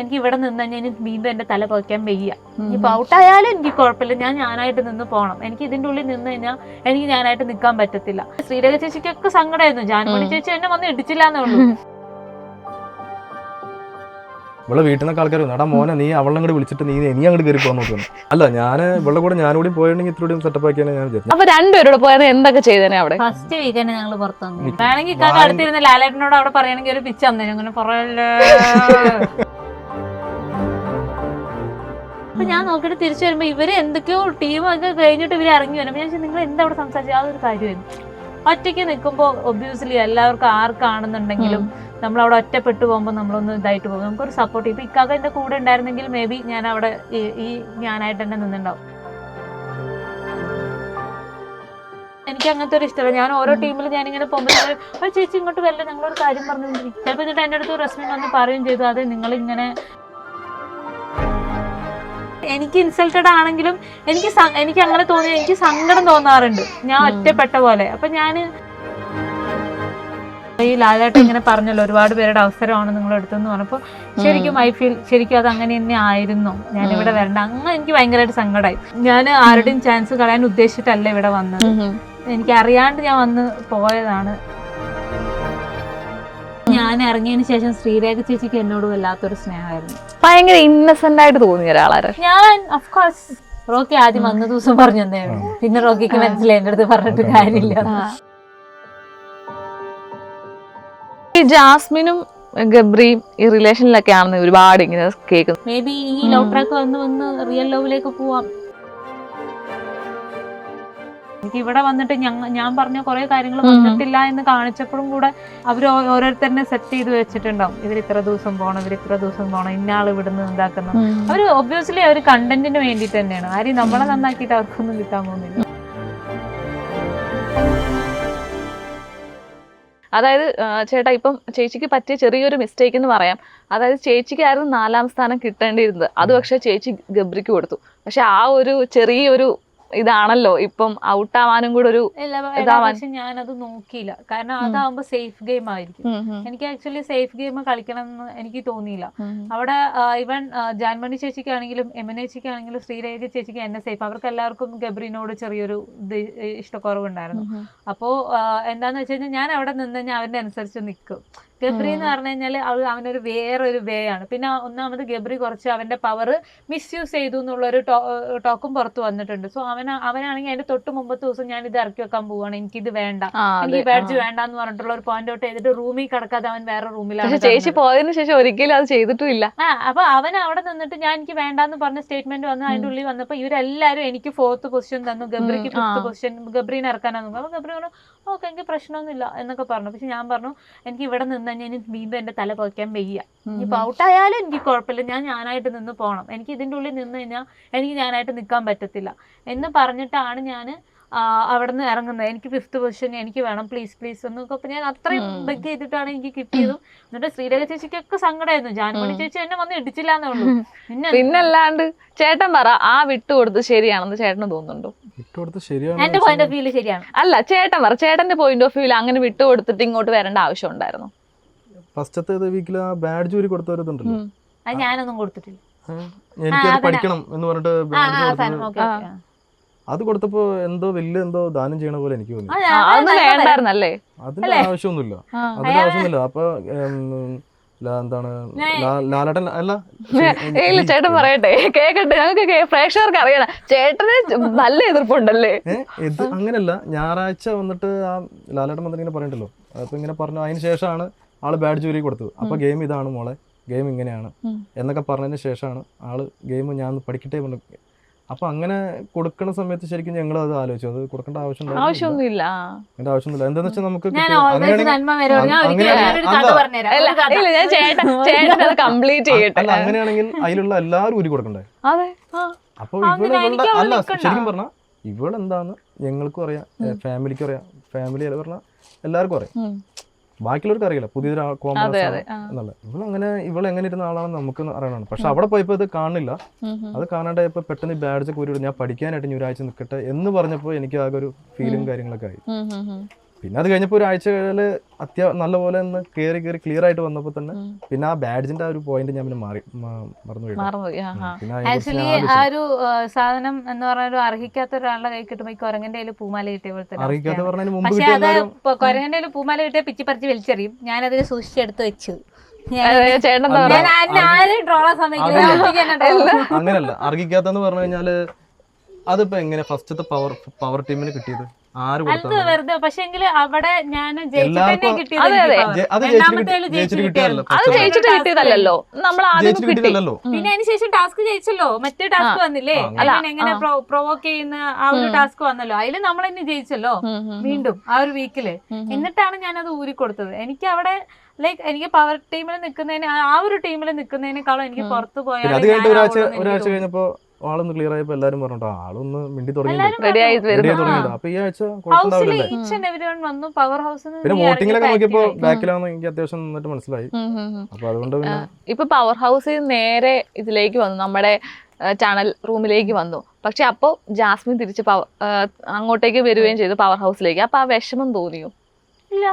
എനിക്ക് ഇവിടെ നിന്ന് കഴിഞ്ഞാൽ ഇനി വീണ്ടും എന്റെ തല പൊയ്ക്കാൻ വയ്യ. ഇനിയിപ്പോ ഔട്ടായാലും എനിക്ക് കുഴപ്പമില്ല, ഞാനായിട്ട് നിന്ന് പോകണം. എനിക്ക് ഇതിന്റെ ഉള്ളിൽ നിന്ന് കഴിഞ്ഞാൽ എനിക്ക് ഞാനായിട്ട് നിൽക്കാൻ പറ്റത്തില്ല. ശ്രീരേഖ ചേച്ചിക്കൊക്കെ സങ്കടമായിരുന്നു, ജാൻമണി ചേച്ചി എന്നെ വന്ന് ഇടിച്ചില്ലാന്നേ ഉള്ളൂ. ഇവിടെ വീട്ടിൽ നിന്നൊക്കെ ആൾക്കാർ എടാ മോനെ നീ അവളെ കൂടി വിളിച്ചിട്ട് നീ അങ്ങോട്ട് കയറി പോകാൻ നോക്കുന്നു. അല്ല ഞാൻ ഇവളുടെ കൂടെ ഞാനൂടി പോയിട്ടുണ്ടെങ്കിൽ ഇത്രയും സെറ്റപ്പ് ആക്കിയാണ് ഞാൻ വിചാരിച്ചത്. അപ്പൊ രണ്ടുപേരോട് പോയത് എന്തൊക്കെ ചെയ്തേനെ അവിടെ? ഫസ്റ്റ് വീക്കെൻഡ് ഞങ്ങൾ പുറത്തു വന്നു. വേണമെങ്കിൽ ഇക്കാക്ക് അടുത്തിരുന്ന ലാലേട്ടനോട് അവിടെ പറയണമെങ്കിൽ ഒരു പിച്ച് തന്നേനും, അങ്ങനെ പറയല്ലേ. അപ്പൊ ഞാൻ നോക്കിയിട്ട് തിരിച്ചു വരുമ്പോ ഇവര് എന്തൊക്കെയോ ടീമൊക്കെ കഴിഞ്ഞിട്ട് ഇവര് ഇറങ്ങി വരുമ്പോ ഞാൻ നിങ്ങൾ എന്താ അവിടെ സംസാരിച്ചത്? അതൊരു കാര്യമായിരുന്നു. ഒറ്റയ്ക്ക് നിൽക്കുമ്പോൾ ഒബ്വിയസ്ലി എല്ലാവർക്കും ആർക്കാണെന്നുണ്ടെങ്കിലും നമ്മളവിടെ ഒറ്റപ്പെട്ടു പോകുമ്പോൾ നമ്മളൊന്ന് ഇതായിട്ട് പോകും, നമുക്കൊരു സപ്പോർട്ട്. ഇപ്പൊ ഇക്കാക്ക എന്റെ കൂടെ ഉണ്ടായിരുന്നെങ്കിൽ മേ ബി ഞാൻ അവിടെ ഞാനായിട്ട് തന്നെ നിന്നുണ്ടാവും. എനിക്ക് അങ്ങനത്തെ ഒരു ഇഷ്ടമല്ല. ഞാൻ ഓരോ ടീമിൽ ഞാനിങ്ങനെ പോകുമ്പോൾ ചേച്ചി ഇങ്ങോട്ട് വരില്ല, ഞങ്ങളൊരു കാര്യം പറഞ്ഞുകൊണ്ടിരിക്കും. ചിലപ്പോൾ എന്നിട്ട് എൻ്റെ അടുത്ത് റസ്മിൻ വന്ന് പറയുകയും ചെയ്തു, അതെ നിങ്ങളിങ്ങനെ എനിക്ക് ഇൻസൾട്ടഡ് ആണെങ്കിലും എനിക്ക് അങ്ങനെ തോന്നി, എനിക്ക് സങ്കടം തോന്നാറുണ്ട് ഞാൻ ഒറ്റപ്പെട്ട പോലെ. അപ്പൊ ഞാൻ ഈ ലാലേട്ടൻ ഇങ്ങനെ പറഞ്ഞല്ലോ ഒരുപാട് പേരുടെ അവസരമാണ് നിങ്ങൾ എടുത്തെന്ന് പറഞ്ഞപ്പോൾ ശരിക്കും ഐ ഫീൽ ശരിക്കും അത് അങ്ങനെ തന്നെ ആയിരുന്നു. ഞാനിവിടെ വരണ്ട, അങ്ങനെ എനിക്ക് ഭയങ്കരമായിട്ട് സങ്കടമായി. ഞാൻ ആരുടെയും ചാൻസ് കളയാൻ ഉദ്ദേശിച്ചിട്ടല്ല ഇവിടെ വന്നത്, എനിക്ക് അറിയാണ്ട് ഞാൻ വന്ന് പോയതാണ്. ഞാൻ ഇറങ്ങിയതിന് ശേഷം ശ്രീരേഖ ചേച്ചിക്ക് എന്നോട് വല്ലാത്തൊരു സ്നേഹമായിരുന്നു. ഭയങ്കര ഇന്നസെന്റ് ആയിട്ട് തോന്നിയ ഒരാളാണ് ഞാൻ. ഓഫ്കോഴ്സ് റോക്കി ആദ്യം വന്ന ദിവസം പറഞ്ഞു തന്നെയാണ്, പിന്നെ റോക്കിക്ക് മനസ്സിലായി എന്റെ അടുത്ത് പറഞ്ഞിട്ട് കാര്യമില്ല. ഈ ജാസ്മിനും ഗബ്രിയും ഈ റിലേഷനിലൊക്കെ ആണെന്ന് ഒരുപാട് ഇങ്ങനെ കേൾക്കുന്നു. മേ ബി ഈ ലവ് ട്രാക്ക് വന്ന് റിയൽ ലവിലേക്ക് പോവാം. എനിക്ക് ഇവിടെ വന്നിട്ട് ഞാൻ പറഞ്ഞ കുറെ കാര്യങ്ങൾ വന്നിട്ടില്ല എന്ന് കാണിച്ചപ്പോഴും കൂടെ അവർ ഓരോരുത്തരനെ സെറ്റ് ചെയ്ത് വെച്ചിട്ടുണ്ടാവും. ഇവർ ഇത്ര ദിവസം പോകണം, ഇവർ ഇത്ര ദിവസം പോകണം, ഇന്നയാൾ ഇവിടുന്ന് ഉണ്ടാക്കണം. അവർ ഒബ്വിയസ്ലി അവർ കണ്ടന്റിന് വേണ്ടിയിട്ട് തന്നെയാണ്. ആരും നമ്മളെ നന്നാക്കിയിട്ട് അവർക്കൊന്നും കിട്ടാൻ പോകുന്നില്ല. അതായത് ചേട്ടാ ഇപ്പം ചേച്ചിക്ക് പറ്റിയ ചെറിയൊരു മിസ്റ്റേക്ക് എന്ന് പറയാം. അതായത് ചേച്ചിക്കായിരുന്നു 4ാം സ്ഥാനം കിട്ടേണ്ടിയിരുന്നത്, അത് പക്ഷെ ചേച്ചി ഗബ്രിക്ക് കൊടുത്തു. പക്ഷെ ആ ഒരു ചെറിയൊരു ഇതാണല്ലോ ഇപ്പം ഔട്ടാവാനും കൂടെ ഒരു പക്ഷെ ഞാനത് നോക്കിയില്ല. കാരണം അതാവുമ്പോ സേഫ് ഗെയിം ആയിരിക്കും. എനിക്ക് ആക്ച്വലി സേഫ് ഗെയിം കളിക്കണം എന്ന് എനിക്ക് തോന്നിയില്ല. അവിടെ ഇവൻ ജാൻമണി ചേച്ചിക്കാണെങ്കിലും ചേച്ചിക്കാണെങ്കിലും ശ്രീരേഖ ചേച്ചിക്ക് എന്നെ സേഫ്. അവർക്ക് എല്ലാവർക്കും ഗബ്രിനോട് ചെറിയൊരു ഇഷ്ടക്കുറവുണ്ടായിരുന്നു. അപ്പോ എന്താന്ന് വെച്ച് കഴിഞ്ഞാൽ ഞാൻ അവിടെ നിന്ന് കഴിഞ്ഞാൽ അവന്റെ അനുസരിച്ച് നിൽക്കും. ഗബ്രി എന്ന് പറഞ്ഞു കഴിഞ്ഞാൽ അവനൊരു വേറൊരു വേ ആണ്. പിന്നെ ഒന്നാമത് ഗബ്രി കുറച്ച് അവന്റെ പവർ മിസ്യൂസ് ചെയ്തു എന്നുള്ളൊരു ടോക്കും പുറത്ത് വന്നിട്ടുണ്ട്. സോ അവനാണെങ്കിൽ അതിന്റെ തൊട്ട് മുമ്പത്തെ ദിവസം ഞാൻ ഇത് ഇറക്കി വെക്കാൻ പോവാണ്, എനിക്കിത് വേണ്ട, എനിക്ക് ഈ ബാഡ്ജ് വേണ്ട എന്ന് പറഞ്ഞിട്ടുള്ള ഒരു പോയിന്റ് ഔട്ട് ചെയ്തിട്ട് റൂമിൽ കിടക്കാതെ അവൻ വേറെ റൂമിലാണ്. ചേച്ചി പോയതിനു ശേഷം ഒരിക്കലും അത് ചെയ്തിട്ടില്ല. അപ്പൊ അവൻ അവിടെ നിന്നിട്ട് ഞാൻ എനിക്ക് വേണ്ടാന്ന് പറഞ്ഞ സ്റ്റേറ്റ്മെന്റ് വന്നു. അതിന്റെ ഉള്ളിൽ വന്നപ്പോ ഇവരെല്ലാരും എനിക്ക് 4th പൊസിഷൻ തന്നു, ഗബ്രിക്ക് 5th പൊസിഷൻ, ഗബ്രീനെ ഇറക്കാനാന്ന് നോക്കും. അപ്പൊ ഗബ്രി പറഞ്ഞു ഓക്കെ എനിക്ക് പ്രശ്നമൊന്നുമില്ല എന്നൊക്കെ പറഞ്ഞു. പക്ഷെ ഞാൻ പറഞ്ഞു എനിക്ക് ഇവിടെ നിന്ന് കഴിഞ്ഞാൽ ഇനി വീണ്ടും എന്റെ തല പൊയ്ക്കാൻ വയ്യ. ഇനിയിപ്പോ ഔട്ടായാലും എനിക്ക് കുഴപ്പമില്ല, ഞാനായിട്ട് നിന്ന് പോകണം. എനിക്ക് ഇതിന്റെ ഉള്ളിൽ നിന്ന് കഴിഞ്ഞാൽ എനിക്ക് ഞാനായിട്ട് നിൽക്കാൻ പറ്റത്തില്ല എന്ന് പറഞ്ഞിട്ടാണ് ഞാൻ അവിടെ നിന്ന് ഇറങ്ങുന്നത്. എനിക്ക് 5th പൊസിഷൻ എനിക്ക് വേണം, പ്ലീസ് പ്ലീസ് എന്നൊക്കെ. അപ്പൊ ഞാൻ അത്രയും ബെഗ് ചെയ്തിട്ടാണ് എനിക്ക് കിട്ടിയതും. എന്നിട്ട് ശ്രീരേഖ ചേച്ചിക്കൊക്കെ സങ്കടമായിരുന്നു, ജാൻമണി ചേച്ചി എന്നെ വന്ന് ഇടിച്ചില്ലാന്നേ ഉള്ളൂ. പിന്നല്ലാണ്ട് ചേട്ടൻ പറ ആ വിട്ടുകൊടുത്ത് ശരിയാണെന്ന് ചേട്ടന് തോന്നുന്നുണ്ടോ? എന്റെ പോയിന്റ് ഓഫ് വ്യൂ ശരിയാണ്. അല്ല ചേട്ടൻ പറ, ചേട്ടന്റെ പോയിന്റ് ഓഫ് വ്യൂ അങ്ങനെ വിട്ടുകൊടുത്തിട്ട് ഇങ്ങോട്ട് വരേണ്ട ആവശ്യം ഉണ്ടായിരുന്നു? ഫസ്റ്റത്തെ വീക്കിൽ ആ ബാഡ്ജ് ഊരി കൊടുത്തവരുണ്ടല്ലോ, അത് ഞാനൊന്നും കൊടുത്തിട്ടില്ല. എനിക്ക് പഠിക്കണം എന്ന് പറഞ്ഞിട്ട് അത് കൊടുത്തപ്പോ എന്തോ എന്തോ ദാനം ചെയ്യണ പോലെ എനിക്ക് തോന്നി. വേണ്ടായിരുന്നല്ലേ? അതിന്റെ ആവശ്യമൊന്നുമില്ല, അതിന്റെ ആവശ്യമൊന്നുമില്ല. അപ്പൊ എന്താണ് ലാലേട്ടൻ അല്ല ചേട്ടൻ പറയട്ടെ കേക്കട്ടെ, ഞങ്ങൾക്ക് പ്രേക്ഷകർക്ക് അറിയണം. ചേട്ടന് നല്ല എതിർപ്പുണ്ടല്ലേ? ഇത് അങ്ങനെയല്ല, ഞായറാഴ്ച വന്നിട്ട് ആ ലാലേട്ടൻ വന്നിട്ട് ഇങ്ങനെ പറയണ്ടല്ലോ, അപ്പൊ ഇങ്ങനെ പറഞ്ഞു. അതിന് ശേഷമാണ് ആള് ബാഡ്ജ് ഊരി കൊടുത്തത്. അപ്പൊ ഗെയിം ഇതാണ് മോളെ, ഗെയിം ഇങ്ങനെയാണ് എന്നൊക്കെ പറഞ്ഞതിന് ശേഷമാണ് ആള് ഗെയിം ഞാൻ പഠിക്കട്ടെ പറഞ്ഞു. അപ്പൊ അങ്ങനെ കൊടുക്കണ സമയത്ത് ശരിക്കും ഞങ്ങൾ അത് ആലോചിച്ചു, അത് കൊടുക്കേണ്ട ആവശ്യമൊന്നുമില്ല. എന്താന്ന് വെച്ചാൽ നമുക്ക് അങ്ങനെയാണെങ്കിൽ അതിലുള്ള എല്ലാവരും ഊരി കൊടുക്കണ്ടേ? അപ്പൊ ഇവളുടെ അല്ല ശരിക്കും പറഞ്ഞാൽ ഇവളെന്താന്ന് ഞങ്ങൾക്കും അറിയാം, ഫാമിലിക്കും അറിയാം, ഫാമിലി പറഞ്ഞാൽ എല്ലാവർക്കും അറിയാം, ബാക്കിയുള്ളവർക്ക് അറിയില്ല പുതിയൊരു കോംപ്രമൈസ് എന്നുള്ളത്. ഇവളെങ്ങനെ ഇരുന്ന ആളാണെന്ന് നമുക്ക് അറിയണം. പക്ഷെ അവിടെ പോയപ്പോ ഇത് കാണില്ല. അത് കാണാണ്ടായപ്പോ പെട്ടെന്ന് ഈ ബാഡ്ജൊക്കെ ഊരി ഞാൻ പഠിക്കാനായിട്ട് ഇനി ഒരാഴ്ച നിൽക്കട്ടെ എന്ന് പറഞ്ഞപ്പോ എനിക്ക് ആകെ ഒരു ഫീലും കാര്യങ്ങളൊക്കെ ആയി. പിന്നെ അത് കഴിഞ്ഞപ്പോൾ ഒരാഴ്ചകളിൽ നല്ലപോലെ ഒന്ന് കയറി ക്ലിയർ ആയിട്ട് വന്നപ്പോൾ തന്നെ പിന്നെ ആ ബാഡ്ജിന്റെ ആ ഒരു പോയിന്റ് ഞാൻ പിന്നെ മറന്നുപോയി. ആക്ച്വലി ആ ഒരു സാധനം എന്ന് പറഞ്ഞാൽ അർഹിക്കാത്ത ഒരാളുടെ കൈ കിട്ടുമ്പോൾ കുരങ്ങന്റെ കയ്യിൽ പൂമാല കിട്ടിയ പോലെ തന്നെ. അറിയിക്കാത്ത പറഞ്ഞതിന് മുമ്പ് പക്ഷെ അത് കുരങ്ങന്റെ കയ്യിൽ പൂമാല കിട്ടിയ പിച്ചി പറിച്ച് വലിച്ചെറിയും. ഞാനതിനെ സൂക്ഷിച്ചെടുത്ത് വെച്ചു. അങ്ങനല്ല, അർഹിക്കാത്തെന്ന് പറഞ്ഞു കഴിഞ്ഞാല് അതിപ്പോ എങ്ങനെ ഫസ്റ്റത്തെ പവർ ടീമിന് കിട്ടിയത് ആര് കൊടുത്തു? വെറുതെ പക്ഷെ അവിടെ ഞാൻ കിട്ടിയതല്ലോ, നമ്മൾ പിന്നെ അതിനുശേഷം ടാസ്ക് ജയിച്ചല്ലോ, മറ്റേ ടാസ്ക് വന്നില്ലേ, എങ്ങനെ പ്രൊവോക്ക് ചെയ്യുന്ന ആ ഒരു ടാസ്ക് വന്നല്ലോ, അതില് നമ്മൾ തന്നെ ജയിച്ചല്ലോ വീണ്ടും ആ ഒരു വീക്കില്. എന്നിട്ടാണ് ഞാനത് ഊരിക്കൊടുത്തത്. എനിക്ക് അവിടെ ലൈക്ക് എനിക്ക് പവർ ടീമിൽ നിൽക്കുന്നതിന് ആ ഒരു ടീമിൽ നിൽക്കുന്നതിനേക്കാളും എനിക്ക് പുറത്ത് പോയാൽ ഒരാഴ്ച കഴിഞ്ഞപ്പോ ആളൊന്ന് ക്ലിയർ ആയപ്പോ എല്ലാരും പറഞ്ഞോ ആളൊന്ന് മിണ്ടി തുടങ്ങി. അപ്പൊ ഈ ആഴ്ച വന്നു പവർ ഹൗസിൽ. പിന്നെ വോട്ടിങ്ങിലൊക്കെ നോക്കിയപ്പോ ബാക്കിലാന്ന് എനിക്ക് അത്യാവശ്യം നന്നായിട്ട് മനസ്സിലായി. അപ്പൊ അതുകൊണ്ട് ഇപ്പൊ പവർ ഹൗസിൽ നേരെ ഇതിലേക്ക് വന്നു, നമ്മുടെ ചാനൽ റൂമിലേക്ക് വന്നു. പക്ഷെ അപ്പൊ ജാസ്മിൻ തിരിച്ച് അങ്ങോട്ടേക്ക് വരികയും ചെയ്തു പവർ ഹൗസിലേക്ക്. അപ്പൊ ആ വിഷമം തോന്നിയോ? ഇല്ല,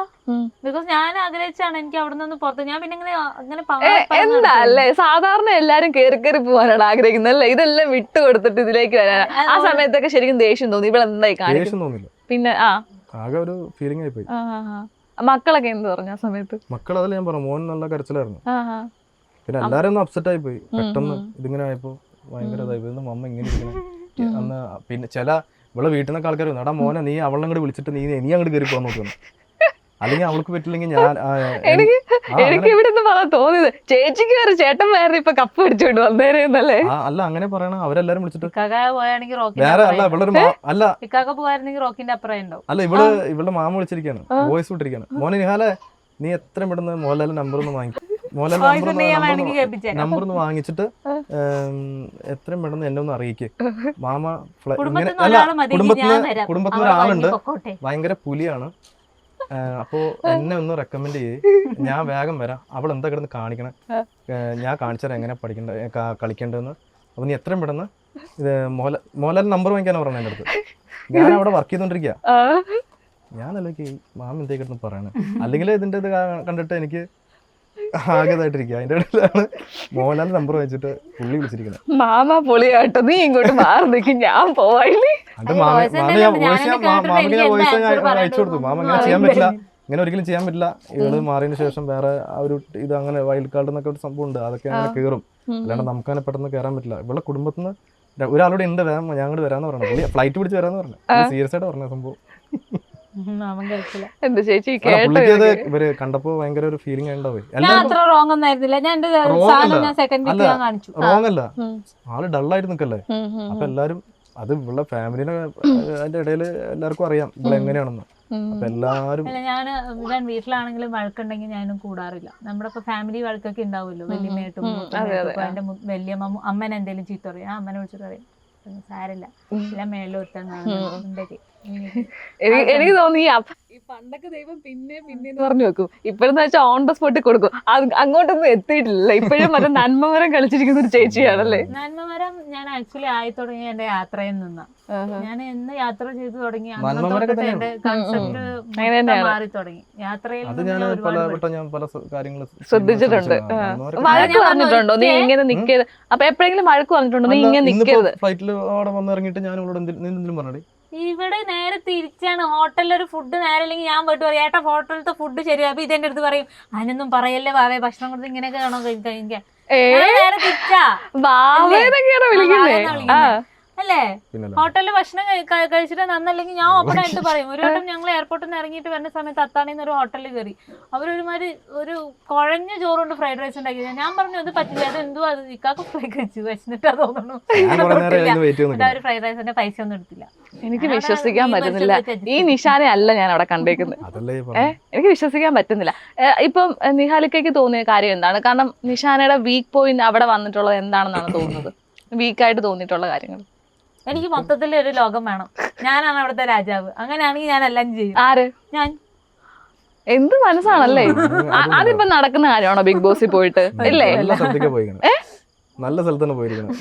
ബിക്കോസ് ഞാൻ ആഗ്രഹിച്ചാണ് എനിക്ക് അവിടെ നിന്ന് പുറത്ത്. ഞാൻ പിന്നെ അങ്ങനെ എന്താ അല്ലേ, സാധാരണ എല്ലാരും കയറി പോകാനാണ് ആഗ്രഹിക്കുന്നത് അല്ലേ, ഇതെല്ലാം വിട്ടു കൊടുത്തിട്ട് ഇതിലേക്ക് വരാൻ. ആ സമയത്തൊക്കെ ശരിക്കും ദേഷ്യം തോന്നി, ഇവിടെ എന്തായി കാണിക്കും. പിന്നെ ആകെ ഒരു ഫീലിംഗ് ആയി പോയി. മക്കളൊക്കെ എന്ത് പറഞ്ഞു ആ സമയത്ത്? മക്കൾ അതല്ല ഞാൻ പറഞ്ഞു, മോൻ നല്ല കരച്ചിലായിരുന്നു. പിന്നെ എല്ലാരും ഒന്ന് അപ്സെറ്റ് ആയി പോയി പെട്ടെന്ന് ഇതിങ്ങനെ ആയപ്പോ. ഭയങ്കര ഇതായി പോയി, മമ്മ ഇങ്ങനെ അന്ന്. പിന്നെ ചില ഇവിടെ വീട്ടിൽ നിന്നൊക്കെ ആൾക്കാർ വന്നു, എടാ മോനെ നീ അവളെ അങ്ങോട്ട് വിളിച്ചിട്ട് നീ അങ്ങോട്ട് കയറി പോകാൻ നോക്കുന്നു, അല്ലെങ്കിൽ അവൾക്ക് പറ്റില്ലെങ്കിൽ ഞാൻ. എനിക്ക് ഇവിടെ തോന്നിയത് ചേച്ചിക്ക് വേറെ ചേട്ടന്മാരെ ഇപ്പൊ കപ്പ് പിടിച്ചോണ്ട് വന്നേരല്ലേ. അല്ല അങ്ങനെ പറയണ അവരെല്ലാരും വിളിച്ചിട്ട് വേറെ അല്ല ഇവളൊരു അല്ല റോക്കിന്റെ അപ്പുറം ഉണ്ടാവും. അല്ല ഇവളുടെ മാമ വിളിച്ചിരിക്കാണ്, വോയിസ് വിട്ടിരിക്കാണ്. മോനെ നിഹാലെ നീ എത്രയും പെട്ടെന്ന് മോഹൻലാൽ നമ്പർ ഒന്ന് വാങ്ങിക്കും, മോഹൻലാൽ നമ്പർ ഒന്ന് വാങ്ങിച്ചിട്ട് എത്രയും പെട്ടെന്ന് എന്നെ ഒന്ന് അറിയിക്ക് മാമ. കുടുംബത്തിന് ഒരാളുണ്ട് ഭയങ്കര പുലിയാണ്, അപ്പോ എന്നെ ഒന്ന് റെക്കമെൻഡ് ചെയ്യ്, ഞാൻ വേഗം വരാം. അവൾ എന്താ കിടന്ന് കാണിക്കണേ, ഞാൻ കാണിച്ചാൽ എങ്ങനെ കളിക്കേണ്ടതെന്ന്. അപ്പൊ നീ എത്രയും പെട്ടെന്ന് ഇത് മോഹൻലാൽ നമ്പർ വാങ്ങിക്കാനാണ് പറഞ്ഞത് എൻ്റെ അടുത്ത്. ഞാൻ അവിടെ വർക്ക് ചെയ്തോണ്ടിരിക്കുക. ഞാനല്ലേ മാമ എന്തേ കിടന്ന് പറയണേ, അല്ലെങ്കിൽ ഇതിന്റെ ഇത് കണ്ടിട്ട് എനിക്ക് ആകെതായിട്ടിരിക്കുക. അതിന്റെ ഇടയിലാണ് മോഹൻലാൽ നമ്പർ വെച്ചിട്ട് പുള്ളി വിളിച്ചിരിക്കുന്നത്. മാമ പൊളിയാട്ടോ, നീ ഇങ്ങോട്ട് മാറി നിൽക്കും, ഞാൻ പോവായില്ലേ. മാമയ്ക്ക് ഞാൻ വോയിസ് അയച്ചു കൊടുത്തു. മാമ ഇങ്ങനെ ചെയ്യാൻ പറ്റില്ല, ഇങ്ങനെ ഒരിക്കലും ചെയ്യാൻ പറ്റില്ല. ഇവള് മാറിയതിനു ശേഷം വേറെ ആ ഒരു ഇത് അങ്ങനെ വൈൽഡ് കാർഡ് എന്നൊക്കെ ഒരു സംഭവം ഉണ്ട്, അതൊക്കെ അങ്ങനെ കയറും. അല്ലാണ്ട് നമുക്ക് തന്നെ പെട്ടെന്ന് കയറാൻ പറ്റില്ല. ഇവിടെ കുടുംബത്തിൽ നിന്ന് ഒരാളോട് ഉണ്ട് ഞാൻ അങ്ങോട്ട് വരാന്ന് പറഞ്ഞു, പുള്ളി ഫ്ലൈറ്റ് പിടിച്ച് വരാന്ന് പറഞ്ഞു. സീരിയസ് ആയിട്ട് പറഞ്ഞ സംഭവം. എന്താ ചേച്ചി ഇവര് കണ്ടപ്പോ ഭയങ്കര ഒരു ഫീലിംഗ് ഉണ്ടാവും. റോങ് അല്ല, ആള് ഡള്ളായിട്ട് നിക്കല്ലേ. അപ്പൊ എല്ലാരും അത് ഇവിടെ ഫാമിലിനെ അതിന്റെ ഇടയിൽ എല്ലാവർക്കും അറിയാം ഇവിടെ എങ്ങനെയാണെന്ന്. അപ്പൊ എല്ലാരും ഞാൻ വീട്ടിലാണെങ്കിലും വഴക്കുണ്ടെങ്കിൽ ഞാനും കൂടാറില്ല. നമ്മുടെ ഇപ്പൊ ഫാമിലി വഴക്കൊക്കെ ഉണ്ടാവുമല്ലോ, വലിയമ്മയായിട്ടും എന്റെ വലിയമ്മ അമ്മനെ എന്തെങ്കിലും ചീത്ത പറയും, ആ അമ്മനെ വിളിച്ചിട്ട് പറയും സാരില്ല എല്ലാം മേളിലൊരുത്തങ്ങാണ്. എനിക്ക് തോന്നി ഈ പണ്ടൊക്കെ ദൈവം പിന്നെ പറഞ്ഞു വെക്കും, ഇപ്പോഴെന്ന് വെച്ചാൽ ഓൺ ദ സ്പോട്ടിൽ കൊടുക്കും. അങ്ങോട്ടൊന്നും എത്തിയിട്ടില്ല. ഇപ്പോഴും മറ്റേ നന്മമരം കളിച്ചിരിക്കുന്ന ഒരു ചേച്ചിയാണല്ലേ. നന്മമരം ഞാൻ ആക്ച്വലി ആയി തുടങ്ങി എന്റെ യാത്രയിൽ നിന്നാ. ഞാൻ എന്ന് യാത്ര ചെയ്തു തുടങ്ങി എന്റെ കൺസെപ്റ്റ് മാറി തുടങ്ങി. യാത്രയിൽ ശ്രദ്ധിച്ചിട്ടുണ്ട്. വഴക്ക് പറഞ്ഞിട്ടുണ്ടോ നീ ഇങ്ങനെ നിക്കരുത്? അപ്പൊ എപ്പോഴെങ്കിലും വഴക്ക് പറഞ്ഞിട്ടുണ്ടോ നീ ഇങ്ങനെ നിക്കരുത്? ഇവിടെ നേരെ തിരിച്ചാണ്. ഹോട്ടലിൽ ഒരു ഫുഡ് നേരെ അല്ലെങ്കിൽ ഞാൻ പോയിട്ട് പറയും ഏട്ടാ ഹോട്ടലിലത്തെ ഫുഡ് ശരിയാ. അപ്പൊ ഇതെന്റെ അടുത്ത് പറയും അതിനൊന്നും പറയല്ലേ വാവേ, ഭക്ഷണം കൊടുത്ത് ഇങ്ങനെയൊക്കെ വേണോ കഴിക്കാൻ. നേരെ തിരിച്ചാ അല്ലേ. ഹോട്ടലിൽ ഭക്ഷണം കഴിച്ചിട്ട് നന്നല്ലെങ്കിൽ ഞാൻ ഓപ്പൺ ആയിട്ട് പറയും. ഒരു വട്ടം ഞങ്ങൾ എയർപോർട്ടിൽ നിന്ന് ഇറങ്ങിയിട്ട് വരുന്ന സമയത്ത് അത്താണിന്ന് ഒരു ഹോട്ടലിൽ കയറി, അവരൊരുമാതിരി ഒരു കുഴഞ്ഞ ചോറുകൊണ്ട് ഫ്രൈഡ് റൈസ് ഉണ്ടാക്കി. ഞാൻ പറഞ്ഞു അത് പറ്റില്ല, അത് എന്തോ അത് ഇക്കാക്ക് ഫ്രൈ കഴിച്ചു വെച്ചിട്ടാ തോന്നുന്നു. അവര് ഫ്രൈഡ് റൈസിന്റെ പൈസ ഒന്നും എടുത്തില്ല. എനിക്ക് വിശ്വസിക്കാൻ പറ്റുന്നില്ല. ഈ നിഷാനെ അല്ല ഞാൻ അവിടെ കണ്ടേക്കുന്നത്. എനിക്ക് വിശ്വസിക്കാൻ പറ്റുന്നില്ല. ഇപ്പം നിഹാലിക്കയ്ക്ക് തോന്നിയ കാര്യം എന്താണ്? കാരണം നിഷാനയുടെ വീക്ക് പോയിന്റ് അവിടെ വന്നിട്ടുള്ളത് എന്താണെന്നാണ് തോന്നുന്നത്? വീക്കായിട്ട് തോന്നിയിട്ടുള്ള കാര്യങ്ങൾ. എനിക്ക് മൊത്തത്തിൽ ഒരു ലോകം വേണം, ഞാനാണ് അവിടുത്തെ രാജാവ്. അങ്ങനെയാണെങ്കിൽ ഞാൻ എല്ലാം ചെയ്യും. ആര്? ഞാൻ. എന്ത് മനസ്സാണല്ലേ. അതിപ്പോ നടക്കുന്ന കാര്യമാണോ ബിഗ് ബോസിൽ പോയിട്ട്? ഇല്ലേ? നല്ല സ്ഥലത്താണ് പോയിരിക്കുന്നത്.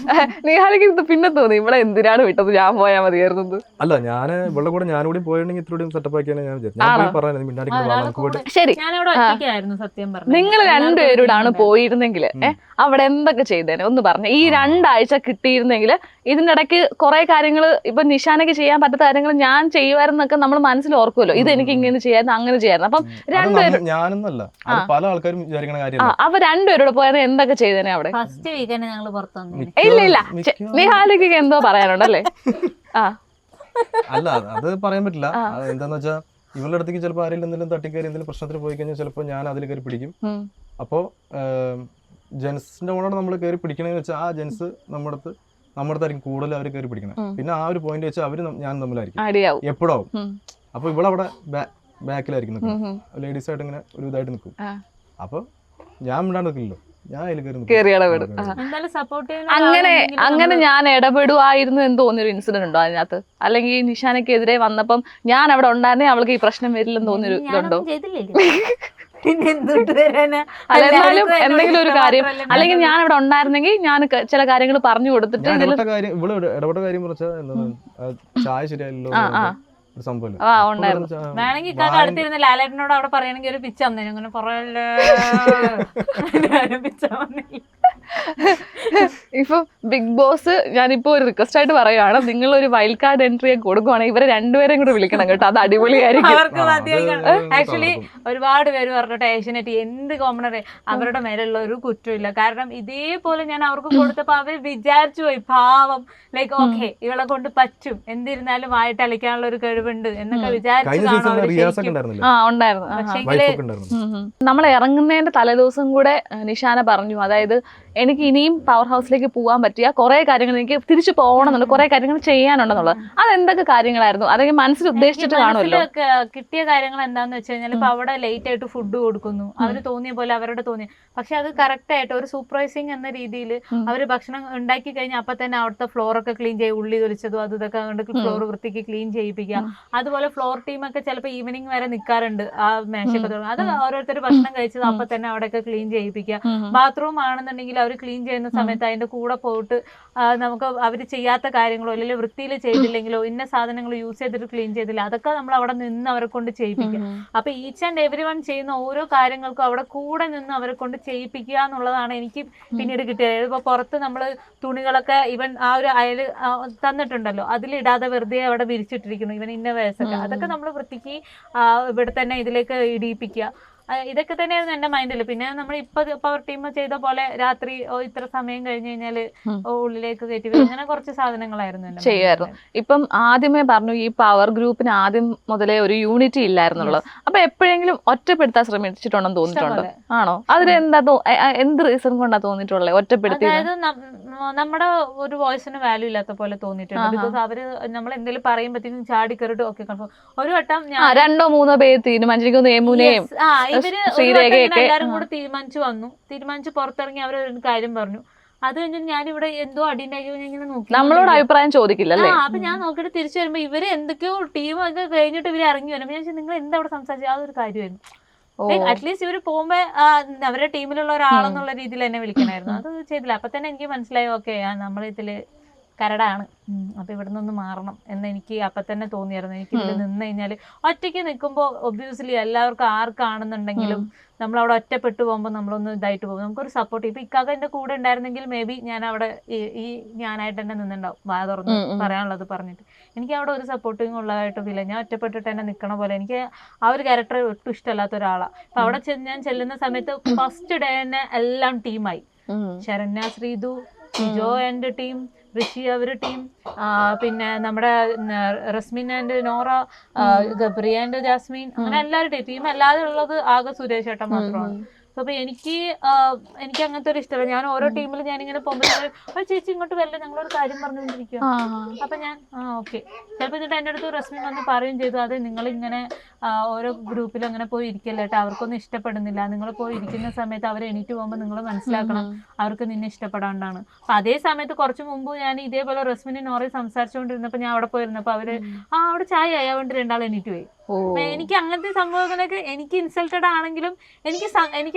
നിഹാലിക്ക് ഇത് പിന്നെ തോന്നി ഇവിടെ എന്തിനാണ് വിട്ടത്, ഞാൻ പോയാൽ മതിയായിരുന്നത്. അല്ല ഞാൻ ഇവളുടെ കൂടെ ഞാനൂടി പോയിട്ടുണ്ടെങ്കിൽ ഇത്രയും സെറ്റപ്പ് ആക്കിയാണ് ഞാൻ വിചാരിച്ചത്. ഞാൻ പോയി പറഞ്ഞു മിണ്ടാടിക്ക് ശരി, ഞാനിവിടെ ഒറ്റയ്ക്കായിരുന്നു സത്യം പറഞ്ഞു. നിങ്ങൾ രണ്ടുപേരോടാണ് പോയിരുന്നെങ്കിൽ അവിടെ എന്തൊക്കെ ചെയ്തേനെ ഒന്ന് പറഞ്ഞു. ഈ 2 ആഴ്ച കിട്ടിയിരുന്നെങ്കിൽ ഇതിന്റെ ഇടയ്ക്ക് കുറെ കാര്യങ്ങൾ ഇപ്പൊ നിഷാനയ്ക്ക് ചെയ്യാൻ പറ്റാത്ത കാര്യങ്ങൾ ഞാൻ ചെയ്യുമായിരുന്നൊക്കെ നമ്മൾ മനസ്സിൽ ഓർക്കുമല്ലോ. ഇത് എനിക്ക് ഇങ്ങനെ ചെയ്യായിരുന്നു അങ്ങനെ ചെയ്യായിരുന്നു. അപ്പം രണ്ടുപേരും ഞാനൊന്നല്ല പല ആൾക്കാരും വിചാരിക്കണ കാര്യം. അപ്പൊ രണ്ടുപേരോട് പോയാൽ എന്തൊക്കെ ചെയ്തേനെ അവിടെ? ഫസ്റ്റ് വീക്കെൻഡ് ഞങ്ങൾ പുറത്തു വന്നു. ഇല്ല നിഹാലിക്ക് എന്തോ പറയാനുണ്ടല്ലേ? അല്ല അത് പറയാൻ പറ്റില്ല. എന്താന്ന് വെച്ചാ ഇവളുടെ അടുത്തേക്ക് ചിലപ്പോൾ ആരെങ്കിലും എന്തെങ്കിലും തട്ടിക്കയറി എന്തെങ്കിലും പ്രശ്നത്തിന് പോയി കഴിഞ്ഞാൽ ചിലപ്പോൾ ഞാൻ അതിൽ കയറി പിടിക്കും. അപ്പോൾ ജെൻസിന്റെ കൂടെ നമ്മൾ കയറി പിടിക്കണമെന്ന് വെച്ചാൽ ആ ജെൻസ് നമ്മുടെ അടുത്തായിരിക്കും കൂടുതൽ അവർ കയറി പിടിക്കണം. പിന്നെ ആ ഒരു പോയിന്റ് വെച്ചാൽ അവര് ഞാൻ തമ്മിലായിരിക്കും എപ്പോഴും. അപ്പൊ ഇവളവിടെ ബാക്കിലായിരിക്കും നിൽക്കും, ലേഡീസ് ആയിട്ട് ഇങ്ങനെ ഒരു ഇതായിട്ട് നിൽക്കും. അപ്പൊ ഞാൻ മിണ്ടാണ്ട് നിൽക്കില്ലല്ലോ, ഞാൻ അതിൽ കയറി ഇടപെടും. അങ്ങനെ ഞാൻ ഇടപെടുവായിരുന്നു എന്ന് തോന്നിയൊരു ഇൻസിഡന്റ് ഉണ്ടോ അതിനകത്ത്? അല്ലെങ്കിൽ നിഷാനയ്ക്കെതിരെ വന്നപ്പം ഞാൻ അവിടെ ഉണ്ടായിരുന്നേ അവൾക്ക് ഈ പ്രശ്നം വരില്ലെന്ന് തോന്നിയൊരു ഇതുണ്ടോ? എന്നാലും എന്തെങ്കിലും ഒരു കാര്യം, അല്ലെങ്കിൽ ഞാൻ അവിടെ ഉണ്ടായിരുന്നെങ്കിൽ ഞാൻ ചില കാര്യങ്ങൾ പറഞ്ഞു കൊടുത്തിട്ട് ഇടപെട്ട കാര്യം ചായ ശരിയല്ലോ സംഭവം. വേണമെങ്കിൽ അടുത്തിരുന്ന ലാലേട്ടനോട് അവിടെ പറയണെങ്കിൽ ഒരു പിച്ച വന്നേ, അങ്ങനെ പറയല്ലേ പിച്ച വന്നില്ല. ഇപ്പൊ ബിഗ് ബോസ് ഞാനിപ്പോ ഒരു റിക്വസ്റ്റ് ആയിട്ട് പറയുകയാണ്, നിങ്ങൾ ഒരു വൈൽഡ് കാർഡ് എൻട്രി കൊടുക്കുവാണെങ്കിൽ ഇവരെ രണ്ടുപേരെയും കൂടെ വിളിക്കണം കേട്ടോ, അത് അടിപൊളിയായിരിക്കും. അവർക്ക് ആക്ച്വലി ഒരുപാട് പേര് പറഞ്ഞിട്ട് ഏഷ്യനെറ്റ് എന്ത് കോമണറെ അവരുടെ മേലുള്ള ഒരു കുറ്റമില്ല. കാരണം ഇതേപോലെ ഞാൻ അവർക്ക് കൊടുത്തപ്പോ അവർ വിചാരിച്ചു പോയി പാവം, ലൈക്ക് ഓക്കെ ഇവളെ കൊണ്ട് പറ്റും, എന്തിരുന്നാലും വായിട്ട് അളിക്കാനുള്ള ഒരു കഴിവുണ്ട് എന്നൊക്കെ വിചാരിച്ചു. നമ്മൾ ഇറങ്ങുന്നതിന്റെ തലേദിവസം കൂടെ നിഷാന പറഞ്ഞു, അതായത് എനിക്ക് ഇനിയും പവർ ഹൗസിലേക്ക് പോകാൻ പറ്റിയ കുറെ കാര്യങ്ങൾ, എനിക്ക് തിരിച്ചു പോകണമെന്നുണ്ട്, കുറെ കാര്യങ്ങൾ ചെയ്യാനുണ്ടെന്നുള്ളത്. അതെന്തൊക്കെ കാര്യങ്ങളായിരുന്നു? അതൊക്കെ മനസ്സിൽ ഉദ്ദേശിച്ചിട്ട് കാണുമല്ലോ. കിട്ടിയ കാര്യങ്ങൾ എന്താന്ന് വെച്ച് കഴിഞ്ഞാൽ ഇപ്പൊ അവിടെ ലേറ്റ് ആയിട്ട് ഫുഡ് കൊടുക്കുന്നു, അവര് തോന്നിയ പോലെ അവരുടെ തോന്നിയ, പക്ഷെ അത് കറക്റ്റ് ആയിട്ട് ഒരു സൂപ്പർവൈസിങ് എന്ന രീതിയിൽ അവര് ഭക്ഷണം ഉണ്ടാക്കി കഴിഞ്ഞാൽ അപ്പൊ തന്നെ അവിടുത്തെ ഫ്ലോർ ഒക്കെ ക്ലീൻ ചെയ്യും, ഉള്ളി തൊലിച്ചതും അത് ഇതൊക്കെ കൊണ്ട് ഫ്ലോർ വൃത്തിക്ക് ക്ലീൻ ചെയ്യിപ്പിക്കുക. അതുപോലെ ഫ്ലോർ ടീമൊക്കെ ചിലപ്പോൾ ഈവനിങ് വരെ നിൽക്കാറുണ്ട് ആ മേശയൊക്കെ തുടങ്ങും. അത് ഓരോരുത്തർ ഭക്ഷണം കഴിച്ചത് അപ്പൊ തന്നെ അവിടെയൊക്കെ ക്ലീൻ ചെയ്യിപ്പിക്കുക. ബാത്റൂം ആണെന്നുണ്ടെങ്കിൽ അവർ ക്ലീൻ ചെയ്യുന്ന സമയത്ത് അതിന്റെ കൂടെ പോയിട്ട് നമുക്ക് അവർ ചെയ്യാത്ത കാര്യങ്ങളോ അല്ലെങ്കിൽ വൃത്തിയിൽ ചെയ്തില്ലെങ്കിലോ ഇന്ന സാധനങ്ങൾ യൂസ് ചെയ്തിട്ട് ക്ലീൻ ചെയ്തില്ല, അതൊക്കെ നമ്മൾ അവിടെ നിന്ന് അവരെ കൊണ്ട് ചെയ്യിപ്പിക്കുക. അപ്പൊ ഈച്ച് ആൻഡ് എവരി വൺ ചെയ്യുന്ന ഓരോ കാര്യങ്ങൾക്കും അവിടെ കൂടെ നിന്ന് അവരെ കൊണ്ട് ചെയ്യിപ്പിക്കുക എന്നുള്ളതാണ് എനിക്ക് പിന്നീട് കിട്ടിയത്. ഇപ്പൊ പുറത്ത് നമ്മൾ തുണികളൊക്കെ ഇവൻ ആ ഒരു അയൽ തന്നിട്ടുണ്ടല്ലോ, അതിലിടാതെ വെറുതെ അവിടെ വിരിച്ചിട്ടിരിക്കുന്നു ഇവൻ ഇന്ന വയസ്സൊക്കെ, അതൊക്കെ നമ്മൾ വൃത്തിക്ക് ഇവിടെ തന്നെ ഇതിലേക്ക് ഇടിയിപ്പിക്കുക. ഇതൊക്കെ തന്നെയായിരുന്നു എന്റെ മൈൻഡിൽ. പിന്നെ നമ്മൾ ഇപ്പൊ പവർ ടീം ചെയ്ത പോലെ രാത്രി ഇത്ര സമയം കഴിഞ്ഞ് കഴിഞ്ഞാല് ഉള്ളിലേക്ക് കയറ്റി വരും, അങ്ങനെ കുറച്ച് സാധനങ്ങളായിരുന്നു ചെയ്യുമായിരുന്നു. ഇപ്പം ആദ്യമേ പറഞ്ഞു ഈ പവർ ഗ്രൂപ്പിന് ആദ്യം മുതലേ ഒരു യൂണിറ്റി ഇല്ലായിരുന്നുള്ളത്. അപ്പൊ എപ്പോഴെങ്കിലും ഒറ്റപ്പെടുത്താൻ ശ്രമിച്ചിട്ടുണ്ടെന്ന് തോന്നിയിട്ടുണ്ടോ? ആണോ? അതിലെന്താ എന്ത് റീസൺ കൊണ്ടാ തോന്നിയിട്ടുള്ളത് ഒറ്റപ്പെടുത്തി? അതായത് നമ്മുടെ ഒരു വോയിസിന് വാല്യൂ ഇല്ലാത്ത പോലെ തോന്നിയിട്ടുണ്ട്. ബിക്കോസ് അവര് നമ്മൾ എന്തെങ്കിലും പറയുമ്പോഴത്തേക്കും ചാടി കയറിട്ട് ഓക്കെ ഒരു വട്ടം 2-3 പേര് തീരുമാനിച്ചിരിക്കുന്നു, യമുനയും ഇവര് എല്ലാരും കൂടെ തീരുമാനിച്ചു പുറത്തിറങ്ങി അവർ ഒരു കാര്യം പറഞ്ഞു. അത് കഴിഞ്ഞാൽ ഞാനിവിടെ എന്തോ അടിയുണ്ടാക്കി ഇങ്ങനെ നോക്കി, നമ്മളോട് അഭിപ്രായം ചോദിക്കില്ലല്ലേ? അപ്പൊ ഞാൻ നോക്കിയിട്ട് തിരിച്ചു വരുമ്പോ ഇവര് എന്തൊക്കെയോ ടീം ഒക്കെ കഴിഞ്ഞിട്ട് ഇവര് ഇറങ്ങി വരുമ്പോ ഞാൻ നിങ്ങൾ എന്താ അവിടെ സംസാരിച്ചത്, അതൊരു കാര്യമായിരുന്നു. അറ്റ്ലീസ്റ്റ് ഇവര് പോകുമ്പോ അവരുടെ ടീമിലുള്ള ഒരാളെന്നുള്ള രീതിയിൽ എന്നെ വിളിക്കണായിരുന്നു. അത് ചെയ്തില്ല. അപ്പൊ തന്നെ എനിക്ക് മനസ്സിലായി ഓക്കെ നമ്മളിതില് കരടാണ്, അപ്പൊ ഇവിടെ നിന്ന് മാറണം എന്ന് എനിക്ക് അപ്പൊ തന്നെ തോന്നിയായിരുന്നു. എനിക്ക് ഇതിൽ നിന്ന് കഴിഞ്ഞാൽ ഒറ്റയ്ക്ക് നിൽക്കുമ്പോൾ ഒബ്വിയസ്ലി എല്ലാവർക്കും ആർക്കാണെന്നുണ്ടെങ്കിലും നമ്മൾ അവിടെ ഒറ്റപ്പെട്ടു പോകുമ്പോൾ നമ്മളൊന്ന് ഇതായിട്ട് പോകും, നമുക്കൊരു സപ്പോർട്ട്. ഇപ്പൊ ഇക്കാക്ക എന്റെ കൂടെ ഉണ്ടായിരുന്നെങ്കിൽ മേ ബി ഞാൻ അവിടെ ഈ ഞാനായിട്ട് തന്നെ നിന്നുണ്ടാവും, വാ തുറന്ന് പറയാനുള്ളത് പറഞ്ഞിട്ട്. എനിക്ക് അവിടെ ഒരു സപ്പോർട്ടിങ് ഉള്ളതായിട്ട് ഫീൽ. ഞാൻ ഒറ്റപ്പെട്ടിട്ട് തന്നെ നിൽക്കണ പോലെ എനിക്ക് ആ ഒരു ക്യാരക്ടർ ഒട്ടും ഇഷ്ടമല്ലാത്ത ഒരാളാണ്. അപ്പൊ അവിടെ ഞാൻ ചെല്ലുന്ന സമയത്ത് ഫസ്റ്റ് ഡേ തന്നെ എല്ലാം ടീമായി. ശരണ്യ, ശ്രീതു, ജിജോ ആൻഡ് ടീം, ഋഷി അവര് ടീം, പിന്നെ നമ്മുടെ റസ്മിൻ ആൻഡ് നോറ, ഗബ്രിയ ആൻഡ് ജാസ്മിൻ, അങ്ങനെ എല്ലാവരും ടീം. അല്ലാതെ ഉള്ളത് ആകെ സുരേഷ് ഏട്ടൻ മാത്രമാണ്. അപ്പൊ എനിക്ക് അങ്ങനത്തെ ഒരു ഇഷ്ടമല്ല. ഞാൻ ഓരോ ടീമിൽ ഞാനിങ്ങനെ പോകുമ്പോൾ ചേച്ചി ഇങ്ങോട്ട് വരില്ല, ഞങ്ങളൊരു കാര്യം പറഞ്ഞുകൊണ്ടിരിക്കുക. അപ്പൊ ഞാൻ ഓക്കെ ചിലപ്പോൾ എന്നിട്ട് എൻ്റെ അടുത്ത് റസ്മിൻ വന്ന് പറയുകയും ചെയ്തു, അത് നിങ്ങളിങ്ങനെ ഓരോ ഗ്രൂപ്പിൽ അങ്ങനെ പോയി ഇരിക്കല്ലേ കേട്ടോ, അവർക്കൊന്നും ഇഷ്ടപ്പെടുന്നില്ല. നിങ്ങൾ പോയി ഇരിക്കുന്ന സമയത്ത് അവർ എണീറ്റ് പോകുമ്പോൾ നിങ്ങൾ മനസ്സിലാക്കണം അവർക്ക് നിന്നെ ഇഷ്ടപ്പെടാണ്ടാണ്. അപ്പൊ അതേ സമയത്ത് കുറച്ച് മുമ്പ് ഞാൻ ഇതേപോലെ റസ്മിനും നോറയും സംസാരിച്ചുകൊണ്ടിരുന്നപ്പോൾ ഞാൻ അവിടെ പോയിരുന്നപ്പോൾ അവര് അവിടെ ചായ ആയാണ്ട് രണ്ടാൾ എണീറ്റ് പോയി. എനിക്ക് അങ്ങനത്തെ സംഭവങ്ങളൊക്കെ എനിക്ക് ഇൻസൾട്ടഡ് ആണെങ്കിലും എനിക്ക്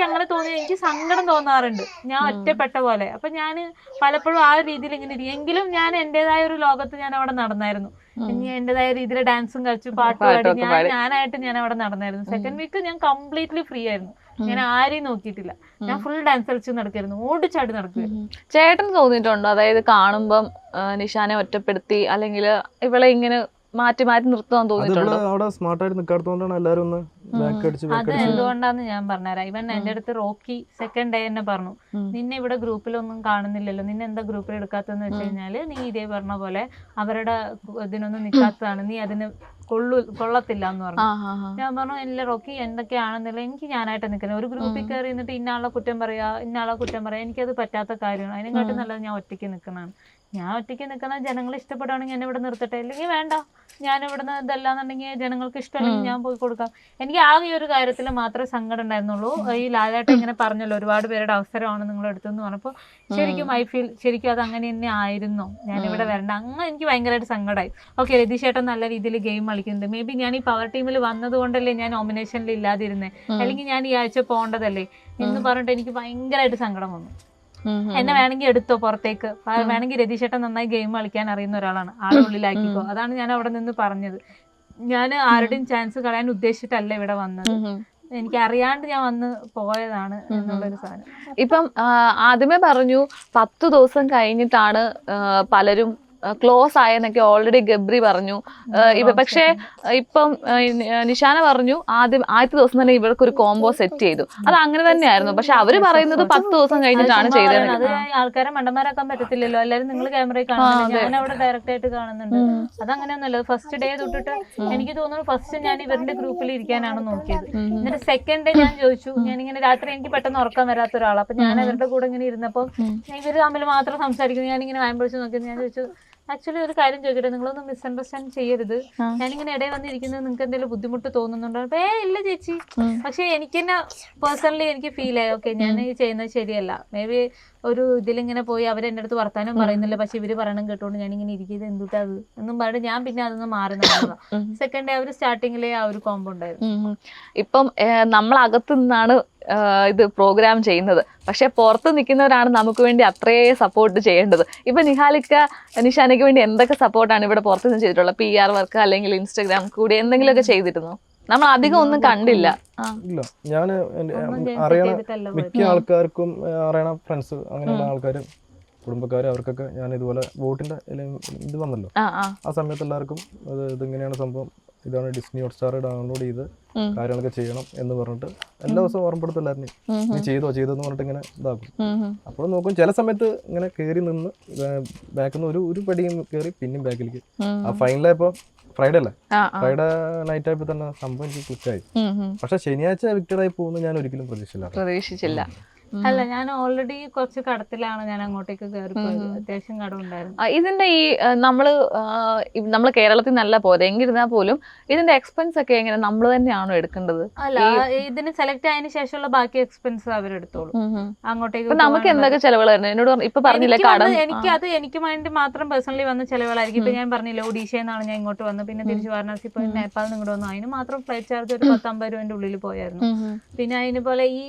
അങ്ങനെ തോന്നി, എനിക്ക് സങ്കടം തോന്നാറുണ്ട്, ഞാൻ ഒറ്റപ്പെട്ട പോലെ. അപ്പൊ ഞാൻ പലപ്പോഴും ആ ഒരു രീതിയിൽ ഇങ്ങനെ ഇരിക്കും. എങ്കിലും ഞാൻ എന്റേതായ ഒരു ലോകത്ത് ഞാൻ അവിടെ നടന്നായിരുന്നു. എന്റേതായ രീതിയിൽ ഡാൻസും കളിച്ചു, പാട്ട് പാടി ഞാനായിട്ട് ഞാൻ അവിടെ നടന്നായിരുന്നു. സെക്കൻഡ് വീക്ക് ഞാൻ കംപ്ലീറ്റ്ലി ഫ്രീ ആയിരുന്നു. ഞാൻ ആരെയും നോക്കിയിട്ടില്ല, ഞാൻ ഫുൾ ഡാൻസ് കളിച്ച് നടക്കായിരുന്നു, ഓടിച്ചാടി നടക്കുമായിരുന്നു. ചേട്ടന് തോന്നിയിട്ടുണ്ടോ, അതായത് കാണുമ്പം നിഷാനെ ഒറ്റപ്പെടുത്തി അല്ലെങ്കിൽ ഇവളെ ഇങ്ങനെ മാറ്റി മാറ്റി നിർത്താൻ തോന്നിയിട്ടുണ്ടോ? അവിടെ സ്മാർട്ടായിട്ട് നിൽക്കാത്തതുകൊണ്ടാണ് എല്ലാവരും ഒന്ന് ബാക്ക് അടിച്ച് അത് എന്തുകൊണ്ടാന്ന് ഞാൻ പറഞ്ഞുതരാം. ഇവൻ എന്റെ അടുത്ത് റോക്കി സെക്കൻഡ് ഡേ തന്നെ പറഞ്ഞു, നിന്നെ ഇവിടെ ഗ്രൂപ്പിലൊന്നും കാണുന്നില്ലല്ലോ, നിന്നെ എന്താ ഗ്രൂപ്പിൽ എടുക്കാത്തതെന്ന് വെച്ച് കഴിഞ്ഞാല് നീ ഇതേ പറഞ്ഞ പോലെ അവരുടെ ഇതിനൊന്നും നിൽക്കാത്തതാണ്, നീ അതിന് കൊള്ളത്തില്ല എന്ന് പറഞ്ഞു. ഞാൻ പറഞ്ഞു ഇല്ല റോക്കി, എന്തൊക്കെയാണെന്നില്ല, എനിക്ക് ഞാനായിട്ട് നിൽക്കുന്നത്. ഒരു ഗ്രൂപ്പിൽ കയറി നിന്നിട്ട് ഇന്നാളെ കുറ്റം പറയാ ഇന്നാളെ കുറ്റം പറയാ, എനിക്കത് പറ്റാത്ത കാര്യമാണ്. അതിനെക്കാട്ടും നല്ലത് ഞാൻ ഒറ്റയ്ക്ക് നിൽക്കുന്നതാണ്. ഞാൻ ഒറ്റയ്ക്ക് നിൽക്കുന്ന ജനങ്ങൾ ഇഷ്ടപ്പെടുകയാണെങ്കിൽ എന്നെ ഇവിടെ നിർത്തട്ടെ, അല്ലെങ്കിൽ വേണ്ട, ഞാൻ ഇവിടുന്ന് ഇതല്ലാന്നുണ്ടെങ്കിൽ ജനങ്ങൾക്ക് ഇഷ്ടമല്ലെങ്കിൽ ഞാൻ പോയി കൊടുക്കാം. എനിക്ക് ആകെ ഈ ഒരു കാര്യത്തിൽ മാത്രമേ സങ്കടം ഉണ്ടായിരുന്നുള്ളൂ. ഈ ലാലേട്ടൻ ഇങ്ങനെ പറഞ്ഞല്ലോ ഒരുപാട് പേരുടെ അവസരമാണ് നിങ്ങൾ എടുത്തെന്ന് പറഞ്ഞപ്പോൾ ശരിക്കും ഐ ഫീൽ ശരിക്കും അത് അങ്ങനെ തന്നെ ആയിരുന്നു, ഞാനിവിടെ വരണ്ട. അങ്ങനെ എനിക്ക് ഭയങ്കരമായിട്ട് സങ്കടമായി. ഓക്കെ, രതീഷേട്ടൻ നല്ല രീതിയിൽ ഗെയിം കളിക്കുന്നുണ്ട്, മേ ബി ഞാൻ ഈ പവർ ടീമിൽ വന്നത് കൊണ്ടല്ലേ ഞാൻ നോമിനേഷനിൽ ഇല്ലാതിരുന്നത്, അല്ലെങ്കിൽ ഞാൻ ഈ ആഴ്ച പോകേണ്ടതല്ലേ എന്ന് പറഞ്ഞിട്ട് എനിക്ക് ഭയങ്കരമായിട്ട് സങ്കടം വന്നു. എന്നെ വേണമെങ്കിൽ എടുത്തോ പുറത്തേക്ക്, വേണമെങ്കിൽ രതീഷേട്ടൻ നന്നായി ഗെയിം കളിക്കാൻ അറിയുന്ന ഒരാളാണ്, ആളെ ഉള്ളിലാക്കിക്കോ. അതാണ് ഞാൻ അവിടെ നിന്ന് പറഞ്ഞത്. ഞാൻ ആരുടെയും ചാൻസ് കളയാൻ ഉദ്ദേശിച്ചിട്ടല്ല ഇവിടെ വന്നത്, എനിക്ക് അറിയാണ്ട് ഞാൻ വന്ന് പോയതാണ് എന്നുള്ളൊരു സാധനം. ഇപ്പം ആദ്യമേ പറഞ്ഞു 10 ദിവസം കഴിഞ്ഞിട്ടാണ് പലരും ക്ലോസ് ആയെന്നൊക്കെ ഓൾറെഡി ഗബ്രി പറഞ്ഞു. ഇപ്പൊ പക്ഷെ ഇപ്പം നിഷാന പറഞ്ഞു ആദ്യത്തെ ദിവസം തന്നെ ഇവർക്ക് ഒരു കോംബോ സെറ്റ് ചെയ്തു. അത് അങ്ങനെ തന്നെയായിരുന്നു. പക്ഷെ അവര് പറയുന്നത് 10 ദിവസം കഴിഞ്ഞിട്ടാണ് ചെയ്തത്. അത് ആൾക്കാരെ മണ്ടന്മാരാക്കാൻ പറ്റത്തില്ലല്ലോ. എല്ലാരും നിങ്ങൾ ക്യാമറയിൽ കാണുന്നുണ്ട്, ഞാൻ അവിടെ ഡയറക്റ്റ് ആയിട്ട് കാണുന്നുണ്ട്. അതങ്ങനെയൊന്നുമല്ല. ഫസ്റ്റ് ഡേ തൊട്ടിട്ട് എനിക്ക് തോന്നുന്നു ഫസ്റ്റ് ഞാൻ ഇവരുടെ ഗ്രൂപ്പിൽ ഇരിക്കാനാണ് നോക്കിയത്. എന്നിട്ട് സെക്കൻഡ് ഡേ ഞാൻ ചോദിച്ചു, ഞാനിങ്ങനെ രാത്രി എനിക്ക് പെട്ടെന്ന് ഉറക്കാൻ വരാത്ത ഒരാളാണ്. അപ്പൊ ഞാൻ അവരുടെ കൂടെ ഇങ്ങനെ ഇരുന്നപ്പോൾ ഇവര് തമ്മിൽ മാത്രം സംസാരിക്കുന്നു. ഞാനിങ്ങനെ വായ്പൊഴിച്ച് നോക്കിയത്. ഞാൻ ചോദിച്ചു, ആക്ച്വലി ഒരു കാര്യം ചോദിക്കട്ടെ, നിങ്ങളൊന്നും മിസ്അണ്ടർസ്റ്റാൻഡ് ചെയ്യരുത്, ഞാനിങ്ങനെ ഇടയിൽ വന്നിരിക്കുന്നത് നിങ്ങൾക്ക് എന്തെങ്കിലും ബുദ്ധിമുട്ട് തോന്നുന്നുണ്ടോ? ഇല്ല ചേച്ചി. പക്ഷെ എനിക്ക് തന്നെ പേഴ്സണലി എനിക്ക് ഫീൽ ആയി, ഓക്കെ ഞാൻ ഈ ചെയ്യുന്നത് ശരിയല്ല. മേ ബി ഒരു ഇതിലിങ്ങനെ പോയി അവരെൻ്റെ അടുത്ത് വർത്താനം പറയുന്നില്ല, പക്ഷെ ഇവര് പറയണം കേട്ടോണ്ട് ഞാനിങ്ങനെ ഇരിക്കുന്നത് എന്തുട്ടാ അത് എന്നും പറഞ്ഞിട്ട് ഞാൻ പിന്നെ അതൊന്നും മാറി നിന്നതാണ്. സെക്കൻഡ് ഡേ അവർ സ്റ്റാർട്ടിങ്ങിലെ ആ ഒരു കോംബോ ഉണ്ടായിരുന്നു. ഇപ്പം നമ്മളകത്തു നിന്നാണ് ഇത് പ്രോഗ്രാം ചെയ്യുന്നത്, പക്ഷെ പുറത്ത് നിൽക്കുന്നവരാണ് നമുക്ക് വേണ്ടി അത്രയേ സപ്പോർട്ട് ചെയ്യേണ്ടത്. ഇപ്പൊ നിഹാലിക്ക നിഷാനയ്ക്ക് വേണ്ടി എന്തൊക്കെ സപ്പോർട്ടാണ് ഇവിടെ പുറത്ത് നിന്ന് ചെയ്തിട്ടുള്ളത്? PR വർക്ക് അല്ലെങ്കിൽ ഇൻസ്റ്റാഗ്രാം കൂടി എന്തെങ്കിലുമൊക്കെ ചെയ്തിരുന്നോ? നമ്മൾ അധികം ഒന്നും കണ്ടില്ല. ഇല്ല, ഞാൻ അറിയണ മിക്ക ആൾക്കാർക്കും അറിയണ ഫ്രണ്ട്സ് അങ്ങനെയുള്ള ആൾക്കാരും കുടുംബക്കാരും അവർക്കൊക്കെ ഞാൻ ഇതുപോലെ വോട്ടിന്റെ ഇത് വന്നല്ലോ, ആ സമയത്ത് എല്ലാവർക്കും ഇതിങ്ങനെയാണ് സംഭവം, ഇതാണ് ഡിസ്നി ഹോട്ട്സ്റ്റാർ ഡൗൺലോഡ് ചെയ്ത് കാര്യങ്ങളൊക്കെ ചെയ്യണം എന്ന് പറഞ്ഞിട്ട് എല്ലാ ദിവസവും ഓർമ്മപ്പെടുത്തില്ലായിരുന്നു. നീ ചെയ്തോന്ന് പറഞ്ഞിട്ട് ഇങ്ങനെ ഇതാക്കും. അപ്പോൾ നോക്കും ചില സമയത്ത് ഇങ്ങനെ കയറി നിന്ന് ബാക്കിൽ നിന്ന് ഒരു പടിയും കയറി പിന്നെയും ബാക്കിലേക്ക്. ആ ഫൈനലായപ്പോ ഫ്രൈഡേ അല്ലേ, ഫ്രൈഡേ നൈറ്റ് ആയപ്പോ തന്നെ സംഭവം എനിക്ക് ക്ലിക്കായി. പക്ഷെ ശനിയാഴ്ച എവിക്റ്റഡ് ആയി പോകുന്നത് ഞാൻ ഒരിക്കലും പ്രതീക്ഷിച്ചില്ല. അല്ല, ഞാൻ ഓൾറെഡി കുറച്ച് കടത്തിലാണ് ഞാൻ അങ്ങോട്ടേക്ക് കയറി പോയത്. അത്യാവശ്യം കടമുണ്ടായിരുന്നു. ഇതിന്റെ ഈ നമ്മള് കേരളത്തിൽ നല്ല പോരെ എങ്കിരുന്നാൽ പോലും ഇതിന്റെ എക്സ്പെൻസ് ഒക്കെ എങ്ങനെ നമ്മൾ തന്നെയാണോ എടുക്കേണ്ടത്? അല്ല, ഇതിന് സെലക്ട് ആയതിനു ശേഷമുള്ള ബാക്കി എക്സ്പെൻസ് അവരെടുത്തോളൂ. അങ്ങോട്ടേക്ക് നമുക്ക് എന്തൊക്കെ ചെലവുകളായിരുന്നു? എന്നോട് ഇപ്പൊ പറഞ്ഞില്ല കടം. എനിക്ക് വേണ്ടി മാത്രം പേഴ്സണലി വന്ന ചെലവുകളായിരിക്കും. ഇപ്പൊ ഞാൻ പറഞ്ഞില്ല, ഒഡീഷയെന്നാണ് ഞാൻ ഇങ്ങോട്ട് വന്നത്. പിന്നെ തിരിച്ചു വാരണാസി പോയി നേപ്പാളിൽ ഇങ്ങോട്ട് വന്നു. അതിന് മാത്രം ഫ്ലൈറ്റ് ചാർജ് ഒരു 50-50 രൂപന്റെ ഉള്ളിൽ പോയായിരുന്നു. പിന്നെ അതിന് പോലെ ഈ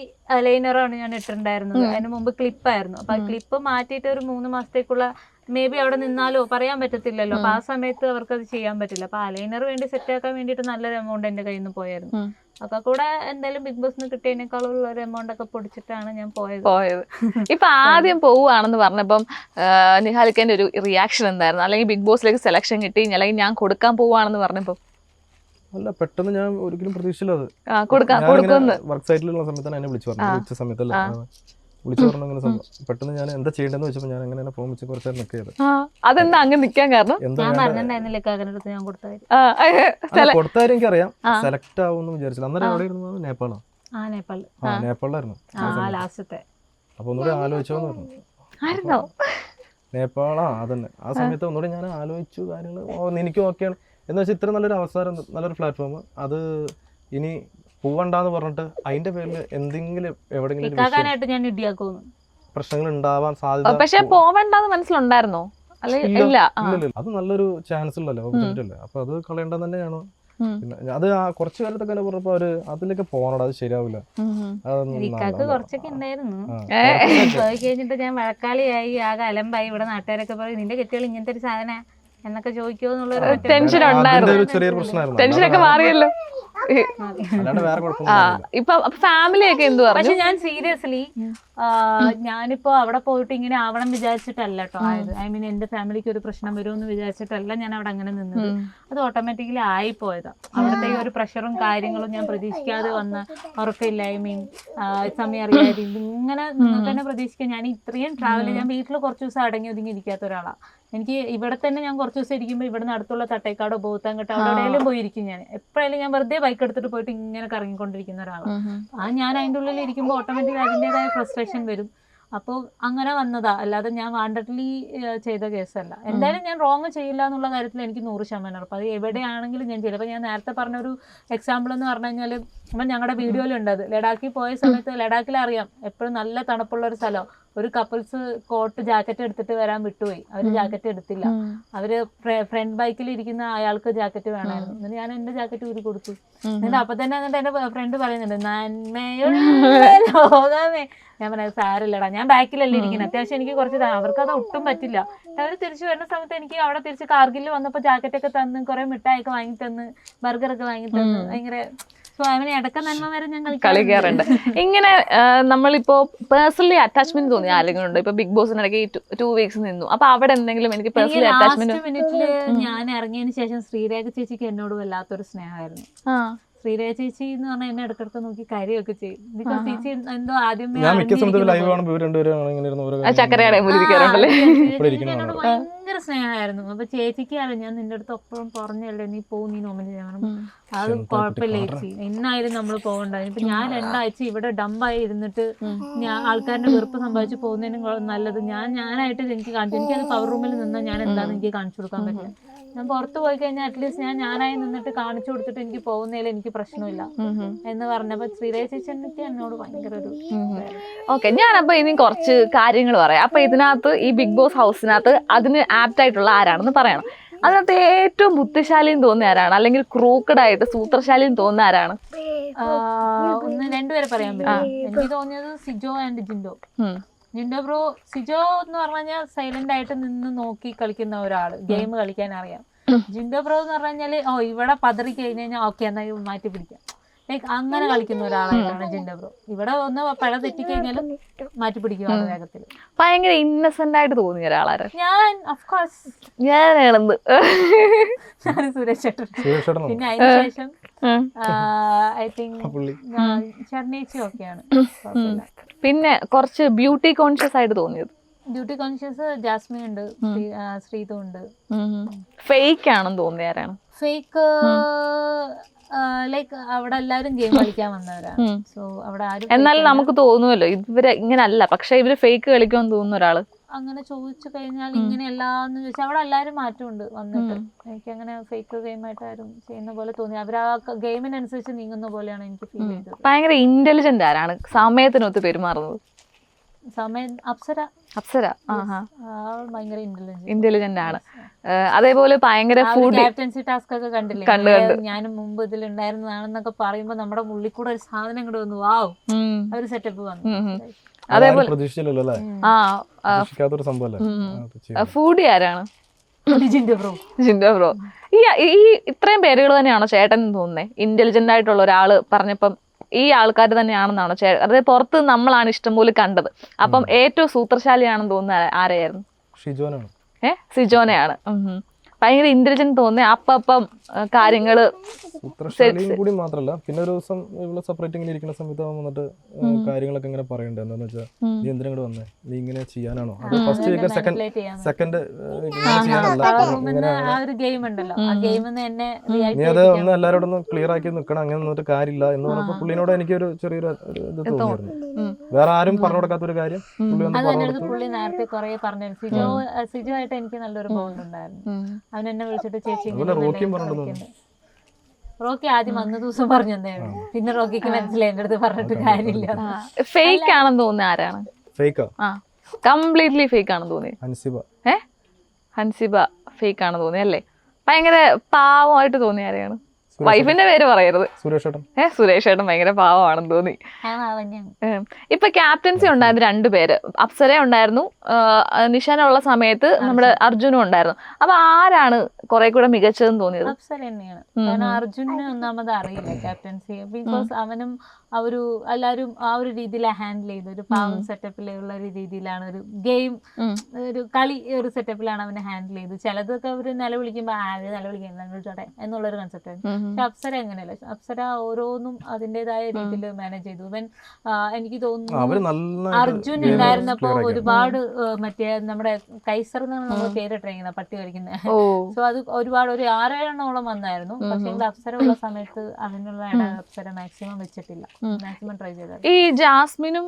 ലൈനറാണ് ഞാൻ ഇട്ടിട്ടുണ്ടായിരുന്നത്. അതിന് മുമ്പ് ക്ലിപ്പായിരുന്നു. അപ്പൊ ആ ക്ലിപ്പ് മാറ്റിയിട്ട് ഒരു 3 മാസത്തേക്കുള്ള മേ ബി അവിടെ നിന്നാലോ പറയാൻ പറ്റത്തില്ലല്ലോ. അപ്പൊ ആ സമയത്ത് അവർക്ക് അത് ചെയ്യാൻ പറ്റില്ല. അപ്പൊ അലൈനർ വേണ്ടി സെറ്റ് ആക്കാൻ വേണ്ടിയിട്ട് നല്ലൊരു എമൗണ്ട് എന്റെ കയ്യിൽ നിന്ന് പോയായിരുന്നു. ഒക്കെ കൂടെ എന്തായാലും ബിഗ് ബോസിന് കിട്ടിയതിനേക്കാളുള്ള ഒരു എമൗണ്ട് ഒക്കെ പൊടിച്ചിട്ടാണ് ഞാൻ പോയത്. ഇപ്പൊ ആദ്യം പോവുകയാണെന്ന് പറഞ്ഞപ്പം നിഹാലിക്കന്റെ ഒരു റിയാക്ഷൻ എന്തായിരുന്നു? അല്ലെങ്കിൽ ബിഗ് ബോസിലേക്ക് സെലക്ഷൻ കിട്ടി അല്ലെങ്കിൽ ഞാൻ കൊടുക്കാൻ പോവുകയാണെന്ന് പറഞ്ഞപ്പോ? അല്ല, പെട്ടെന്ന് ഞാൻ ഒരിക്കലും പ്രതീക്ഷിച്ചില്ല അത് വർക്ക് സൈറ്റിലുള്ള സമയത്താണ് എന്നെ വിളിച്ചു പറഞ്ഞു അങ്ങനെ പെട്ടെന്ന് ഞാൻ എന്താ ചെയ്യേണ്ടതെന്ന് വെച്ചപ്പോൾ ഞാൻ അങ്ങനെ ഫോം വെച്ച് കുറച്ച് നേരം നിൽക്കിയത്. അതെന്താ അങ്ങനെ നിൽക്കാൻ കാരണം? കൊടുത്താരും എനിക്കറിയാം, സെലക്ട് ആവുമെന്ന് വിചാരിച്ചില്ല. അന്നേരം എവിടെ ഇരുന്നു? നേപ്പാളിലായിരുന്നു. അപ്പൊ ഒന്നുകൂടി ആലോചിച്ചോന്ന് പറഞ്ഞു. നേപ്പാളാ അതന്നെ. ആ സമയത്ത് ഒന്നുകൂടി ഞാൻ ആലോചിച്ചു കാര്യങ്ങൾ. എനിക്കും ഓക്കെയാണ് എന്ന് വെച്ചാൽ ഇത്ര നല്ലൊരു അവസരം, നല്ലൊരു പ്ലാറ്റ്ഫോം, അത് ഇനി പോവണ്ടെന്ന് പറഞ്ഞിട്ട് അതിന്റെ പേരിൽ എന്തെങ്കിലും എവിടെയെങ്കിലും പ്രശ്നങ്ങൾ ഉണ്ടാവാൻ സാധ്യത. പക്ഷെ പോവണ്ടെന്ന് മനസ്സിലുണ്ടായിരുന്നോ? ഇല്ല, അത് നല്ലൊരു ചാൻസ് ഉള്ളല്ലോ, ഓപ്പർച്യൂണിറ്റി അല്ലേ. അപ്പൊ അത് കളയേണ്ടത് തന്നെയാണോ പിന്നെ അത് കുറച്ച് കാലത്തൊക്കെ പറഞ്ഞപ്പോ ഒരു അതിലൊക്കെ പോകണം, അത് ശരിയാവില്ല. ഇക്കാക്ക് കുറച്ചൊക്കെ ഉണ്ടായിരുന്നു. പോയി കഴിഞ്ഞിട്ട് ഞാൻ വഴക്കാളിയായി, ആകെ അലമ്പായി. ഇവിടെ നാട്ടുകാരൊക്കെ പറയും നിന്റെ കെട്ടികൾ ഇങ്ങനത്തെ ഒരു സാധന എന്നൊക്കെ ചോദിക്കുമോ എന്നുള്ളൊരു ടെൻഷൻ ഉണ്ടായിരുന്നു. ചെറിയൊരു പ്രശ്നമായിരുന്നു. ടെൻഷനൊക്കെ മാറിയല്ലോ. അല്ലാണ്ട് വേറെ കുഴപ്പമൊന്നും. ഇപ്പൊ ഫാമിലി ഒക്കെ എന്ത് പറഞ്ഞു? പക്ഷെ ഞാൻ സീരിയസ്ലി ഞാനിപ്പോ അവിടെ പോയിട്ട് ഇങ്ങനെ ആവണം വിചാരിച്ചിട്ടല്ല കേട്ടോ ആയത്. ഐ മീൻ എന്റെ ഫാമിലിക്ക് ഒരു പ്രശ്നം വരുമെന്ന് വിചാരിച്ചിട്ടല്ല ഞാൻ അവിടെ അങ്ങനെ നിന്നത്. അത് ഓട്ടോമാറ്റിക്കലി ആയിപ്പോയതാ. അവിടുത്തെ ഈ ഒരു പ്രഷറും കാര്യങ്ങളും ഞാൻ പ്രതീക്ഷിക്കാതെ വന്ന ഉറക്കമില്ലായ്മയും സമയം അറിയാതെ ഇങ്ങനെ തന്നെ പ്രതീക്ഷിക്കാൻ. ഞാൻ ഇത്രയും ട്രാവൽ, ഞാൻ വീട്ടിൽ കുറച്ച് ദിവസം അടങ്ങി ഒതുങ്ങി ഇരിക്കാത്ത ഒരാളാണ്. എനിക്ക് ഇവിടെ തന്നെ ഞാൻ കുറച്ച് ദിവസം ഇരിക്കുമ്പോൾ ഇവിടുന്ന് അടുത്തുള്ള തട്ടേക്കാടോ ബോത്താങ്കട്ടോ അവിടെ എവിടെയെങ്കിലും പോയിരിക്കും. ഞാൻ എപ്പോഴായാലും ഞാൻ വെറുതെ ബൈക്ക് എടുത്തിട്ട് പോയിട്ട് ഇങ്ങനെ കറങ്ങിക്കൊണ്ടിരിക്കുന്ന ഒരാളാണ്. ഞാൻ അതിൻ്റെ ഉള്ളിൽ ഇരിക്കുമ്പോൾ ഓട്ടോമാറ്റിക് അതിൻ്റെതായ ഫ്രസ്ട്രേഷൻ വരും. അപ്പോൾ അങ്ങനെ വന്നതാ, അല്ലാതെ ഞാൻ വാണ്ടഡ്ലി ചെയ്ത കേസല്ല. എന്തായാലും ഞാൻ റോങ് ചെയ്യില്ല എന്നുള്ള കാര്യത്തിൽ എനിക്ക് 100% ഉറപ്പ്. അത് എവിടെയാണെങ്കിലും ഞാൻ ചെയ്യില്ല. അപ്പോൾ ഞാൻ നേരത്തെ പറഞ്ഞൊരു എക്സാമ്പിൾ എന്ന് പറഞ്ഞു കഴിഞ്ഞാൽ, അപ്പം ഞങ്ങളുടെ വീഡിയോയിലുണ്ട് അത്. ലഡാക്കിൽ പോയ സമയത്ത് ലഡാക്കിൽ അറിയാം എപ്പോഴും നല്ല തണുപ്പുള്ള ഒരു സ്ഥലം. ഒരു കപ്പിൾസ് കോട്ട് ജാക്കറ്റ് എടുത്തിട്ട് വരാൻ വിട്ടുപോയി. അവർ ജാക്കറ്റ് എടുത്തില്ല. അവര് ഫ്രണ്ട് ബൈക്കിൽ ഇരിക്കുന്ന അയാൾക്ക് ജാക്കറ്റ് വേണമായിരുന്നു. എന്നിട്ട് ഞാൻ എന്റെ ജാക്കറ്റ് ഊരി കൊടുത്തു. എന്നിട്ട് അപ്പൊ തന്നെ എന്നിട്ട് എന്റെ ഫ്രണ്ട് പറയുന്നുണ്ട് നന്മയുള്ള ലോകമേ. ഞാൻ പറഞ്ഞത് സാരില്ലടാ, ഞാൻ ബാക്കിലല്ലേ ഇരിക്കുന്നത്, അത്യാവശ്യം എനിക്ക് കുറച്ച് അവർക്കത് ഒട്ടും പറ്റില്ല. അവർ തിരിച്ചു വരുന്ന സമയത്ത് എനിക്ക് അവിടെ തിരിച്ച് കാർഗിൽ വന്നപ്പോൾ ജാക്കറ്റൊക്കെ തന്ന് കുറെ മിഠായിയൊക്കെ വാങ്ങി തന്ന് ബർഗറൊക്കെ വാങ്ങി തന്ന് ഭയങ്കര. സോ അവനെ ഇടക്ക നന്മ വരെ ഞാൻ കളിക്കാറുണ്ട്. ഇങ്ങനെ നമ്മളിപ്പോ പേഴ്സണലി അറ്റാച്ച്മെന്റ് തോന്നിയ ആരെങ്കിലും ഉണ്ടോ? ഇപ്പൊ ബിഗ് ബോസിനിടയ്ക്ക് 2 weeks നിന്നു, അപ്പൊ അവിടെ എന്തെങ്കിലും എനിക്ക് പേഴ്സണലി അറ്റാച്ച്മെന്റ്? മിനിറ്റില് ഞാൻ ഇറങ്ങിയതിന് ശേഷം ശ്രീരേഖ ചേച്ചിക്ക് എന്നോട് വല്ലാത്തൊരു സ്നേഹമായിരുന്നു. ശ്രീരേഖ ചേച്ചി എന്ന് പറഞ്ഞാൽ എന്നെ ഇടക്കിടക്ക് നോക്കി കരയൊക്കെ ചെയ്യും. ബിക്കോസ് ചേച്ചി എന്തോ ആദ്യമേ എന്നോട് ഭയങ്കര സ്നേഹമായിരുന്നു. അപ്പൊ ചേച്ചിക്ക് അറിയാം ഞാൻ നിന്റെ അടുത്ത് എപ്പോഴും പറഞ്ഞല്ലേ നീ പോകും, നീ നോമിനി ചെയ്യണം, അത് കുഴപ്പമില്ല ചേച്ചി, എന്നായാലും നമ്മൾ പോകണ്ടായിരുന്നു. ഇപ്പൊ ഞാൻ 2 ആഴ്ച ഇവിടെ ഡംബായി ഇരുന്നിട്ട് ഞാൻ ആൾക്കാരുടെ വെറുപ്പ് സംഭവിച്ചു പോകുന്നതിനും നല്ലത് ഞാനായിട്ട് എനിക്ക് കാണിച്ചു. എനിക്കത് പവർ റൂമിൽ നിന്നാൽ ഞാൻ എന്താണെന്ന് എനിക്ക് കാണിച്ചു കൊടുക്കാൻ പറ്റില്ല. ഞാൻ പുറത്ത് പോയി കഴിഞ്ഞാൽ അറ്റ്ലീസ്റ്റ് ഞാനായി നിന്നിട്ട് കാണിച്ചു കൊടുത്തിട്ട് എനിക്ക് പോകുന്നതിൽ എനിക്ക് പ്രശ്നമില്ല എന്ന് പറഞ്ഞപ്പോ ശ്രീരേഖ ചേച്ചി എന്നോട് ഭയങ്കര ഒരു. ഓക്കെ, ഞാനപ്പോ ഇനി കുറച്ച് കാര്യങ്ങൾ പറയാം. അപ്പൊ ഇതിനകത്ത് ഈ ബിഗ് ബോസ് ഹൗസിനകത്ത് അതിന് ആപ്റ്റ് ആയിട്ടുള്ള ആരാണെന്ന് പറയണം. അതിനകത്ത് ഏറ്റവും ബുദ്ധിശാലിയും തോന്നിയ ആരാണ്, അല്ലെങ്കിൽ ക്രൂക്കഡായിട്ട് സൂത്രശാലിയും തോന്നുന്ന ആരാണ്? 2 പേരെ പറയാൻ പറ്റും. എനിക്ക് തോന്നിയത് സിജോ ആൻഡ് ജിൻഡോ. ജിൻഡോ ബ്രോ, സിജോ എന്ന് പറഞ്ഞാൽ സൈലന്റ് ആയിട്ട് നിന്ന് നോക്കി കളിക്കുന്ന ഒരാള്, ഗെയിം കളിക്കാൻ അറിയാം. ജിൻഡോ ബ്രോ എന്ന് പറഞ്ഞാല് ഇവിടെ പതറി കഴിഞ്ഞ് കഴിഞ്ഞാൽ ഓക്കെ എന്നാ മാറ്റി പിടിക്കാം, ലൈക്ക് അങ്ങനെ കളിക്കുന്ന ഒരാളായിട്ടാണ് ജിൻഡോ ബ്രോ. ഇവിടെ ഒന്ന് പിഴ തെറ്റിക്കഴിഞ്ഞാലും മാറ്റി പിടിക്കുവാണ് വേഗത്തിൽ. ഭയങ്കര ഇന്നസെന്റ് ആയിട്ട് തോന്നിയ ഒരാളാണ് ഞാൻ. ഓഫ്കോഴ്സ് ഞാനാണെന്ന് സുരേഷ് ചേട്ടൻ. പിന്നെ അതിനുശേഷം ഐ തിങ്ക് ഷർണേച്ചി ഒക്കെയാണ്. പിന്നെ കുറച്ച് ബ്യൂട്ടി കോൺഷ്യസ് ആയിട്ട് തോന്നിയത്? ബ്യൂട്ടി കോൺഷ്യസ് ജാസ്മിൻ ഉണ്ട്, ശ്രീതു ഉണ്ട്. ഫേക്ക് ആണെന്ന് തോന്നിയ ആരാണ്? ഫേക്ക് ലൈക്ക് അവിടെ എല്ലാവരും ഗെയിം കളിക്കാൻ വന്നവരാണ്. സോ അവിടെ ആരും. എന്നാലും നമുക്ക് തോന്നുമല്ലോ ഇവര് ഇങ്ങനെ അല്ല, പക്ഷെ ഇവര് ഫേക്ക് കളിക്കുമെന്ന് തോന്നുന്ന ഒരാള്. അങ്ങനെ ചോദിച്ചു കഴിഞ്ഞാൽ ഇങ്ങനെയല്ലാന്ന് ചോദിച്ചാൽ അവിടെ എല്ലാവരും മാറ്റമുണ്ട് വന്നിട്ട്. എനിക്ക് അങ്ങനെ ഫേക്ക് ഗെയിമായിട്ട് ആരും ചെയ്യുന്ന പോലെ തോന്നി. അവർ ആ ഗെയിമിനനുസരിച്ച് നീങ്ങുന്ന പോലെയാണ് എനിക്ക് ഫീൽ ചെയ്തത്. ഭയങ്കര ഇന്റലിജന്റ് ആരാണ് സമയത്തിനൊത്ത് പെരുമാറുന്നത്? അപ്സര. ഭയങ്കര ഇന്റലിജന്റ് ആണ്. അതേപോലെ ഭയങ്കര ക്യാപ്റ്റൻസി ടാസ്ക് ഒക്കെ കണ്ടില്ലേ? ഞാനും മുമ്പ് ഇതിൽ ഉണ്ടായിരുന്നതാണെന്നൊക്കെ പറയുമ്പോ നമ്മുടെ ഉള്ളിൽ കൂടെ ഒരു സാധനം ഇങ്ങോട്ട് വന്നു, വാവ്, ഒരു സെറ്റപ്പ് വന്നു. അതേപോലെ ഫൂഡി ആരാണ്? ജിൻഡോ ബ്രോ. ഈ ഇത്രയും പേരുകൾ തന്നെയാണോ ചേട്ടൻ തോന്നുന്നേ? ഇന്റലിജന്റ് ആയിട്ടുള്ള ഒരാള് പറഞ്ഞപ്പം ഈ ആൾക്കാർ തന്നെയാണെന്നാണോ അതായത് പുറത്ത് നമ്മളാണ് ഇഷ്ടംപോലെ കണ്ടത്, അപ്പം ഏറ്റവും സൂത്രശാലിയാണെന്ന് തോന്നുന്ന ആരെയായിരുന്നു? സിജോനെയാണ്. ഭയങ്കര ഇന്റലിജന്റ് തോന്നുന്നേ. അപ്പം കാര്യങ്ങള് കൂടി മാത്രല്ല, പിന്നെ ഒരു ദിവസം ഇവിടെ സെപ്പറേറ്റ് ഇങ്ങനെ ഇരിക്കുന്ന സമയത്ത് വന്നിട്ട് കാര്യങ്ങളൊക്കെ ഇങ്ങനെ പറയണ്ടേ, എന്താന്ന് വെച്ചാൽ നീ എന്തിനാ ഇങ്ങോട്ട് വന്നേ, നീ ഇങ്ങനെ ചെയ്യാനാണോ, അത് ഫസ്റ്റ് സെക്കൻഡ് നീ അത് ഒന്ന് എല്ലാവരോടും ഒന്ന് ക്ലിയർ ആക്കി നിൽക്കണം, അങ്ങനെ നിന്നിട്ട് കാര്യമില്ല എന്ന് പറഞ്ഞപ്പോ പുള്ളിനോട് എനിക്കൊരു ചെറിയൊരു ഇത് തോന്നിയിരുന്നു. വേറെ ആരും പറഞ്ഞു കൊടുക്കാത്ത ഒരു കാര്യം പുള്ളി ഒന്ന് പുള്ളി നേരത്തെ കുറെ പറഞ്ഞു. സിജോ ആയിട്ട് എനിക്ക് നല്ലൊരു ബോണ്ട് ഉണ്ടായിരുന്നു. അവൻ എന്നെ വിളിച്ചിട്ട് ചേച്ചി, റോക്കി ആദ്യം വന്ന ദിവസം പറഞ്ഞു തന്നെയാണ്, പിന്നെ റോക്കിക്ക് മനസ്സിലായി എന്റെ അടുത്ത് പറഞ്ഞിട്ട് കാര്യമില്ല. ഫേക്ക് ആണെന്ന് തോന്നുന്ന ആരാണ്? കംപ്ലീറ്റ്ലി ഫേക്ക് ആണെന്ന് തോന്നി. ഹൻസിബ ഫേക്ക് ആണെന്ന് തോന്നി അല്ലേ? ഭയങ്കര പാവമായിട്ട് തോന്നിയ ആരെയാണ്? വൈഫിന്റെ പേര് പറയരുത്. സുരേഷ് ഏട്ടൻ. സുരേഷ് ഏട്ടൻ ഭയങ്കര പാവമാണെന്ന് തോന്നി. ഇപ്പൊ ക്യാപ്റ്റൻസി ഉണ്ടായിരുന്നു 2 പേര്, അപ്സര ഉണ്ടായിരുന്നു, നിഷാനുള്ള സമയത്ത് നമ്മുടെ അർജുനും ഉണ്ടായിരുന്നു. അപ്പൊ ആരാണ് കുറെ കൂടെ മികച്ചതെന്ന് തോന്നിയത്? അപ്സര തന്നെയാണ്. കാരണം അർജുന് ഒന്നാമത് അറിയില്ല ക്യാപ്റ്റൻസി, ബിക്കോസ് അവനും എല്ലാരും ആ ഒരു രീതിയിലാണ് ഹാൻഡിൽ ചെയ്ത്, ഒരു പാവം സെറ്റപ്പിലുള്ള ഒരു രീതിയിലാണ്, ഒരു ഗെയിം ഒരു കളി ഒരു സെറ്റപ്പിലാണ് അവനെ ഹാൻഡിൽ ചെയ്ത്. ചിലതൊക്കെ അവര് നിലവിളിക്കുമ്പോ നിലവിളിക്കട്ടെ എന്നുള്ളൊരു കൺസെപ്റ്റ് ആയിരുന്നു. പക്ഷെ അപ്സര എങ്ങനെയല്ല, അപ്സര ഓരോന്നും അതിൻ്റെതായ രീതിയിൽ മാനേജ് ചെയ്തു. ഇവൻ എനിക്ക് തോന്നുന്നു അർജുൻ ഉണ്ടായിരുന്നപ്പോ ഒരുപാട് മറ്റേ നമ്മുടെ കൈസർ എന്നാണ് നമ്മൾ പേരിട്ടിരിക്കുന്നത്, പട്ടി കളിക്കുന്നത്. സോ അത് ഒരുപാട് ഒരു 6-7 വന്നായിരുന്നു. പക്ഷെ അപ്സര ഉള്ള സമയത്ത് അതിനുള്ള അപ്സര മാക്സിമം വെച്ചിട്ടില്ല, മാക്സിമം ട്രൈ ചെയ്തത്. ഈ ജാസ്മിനും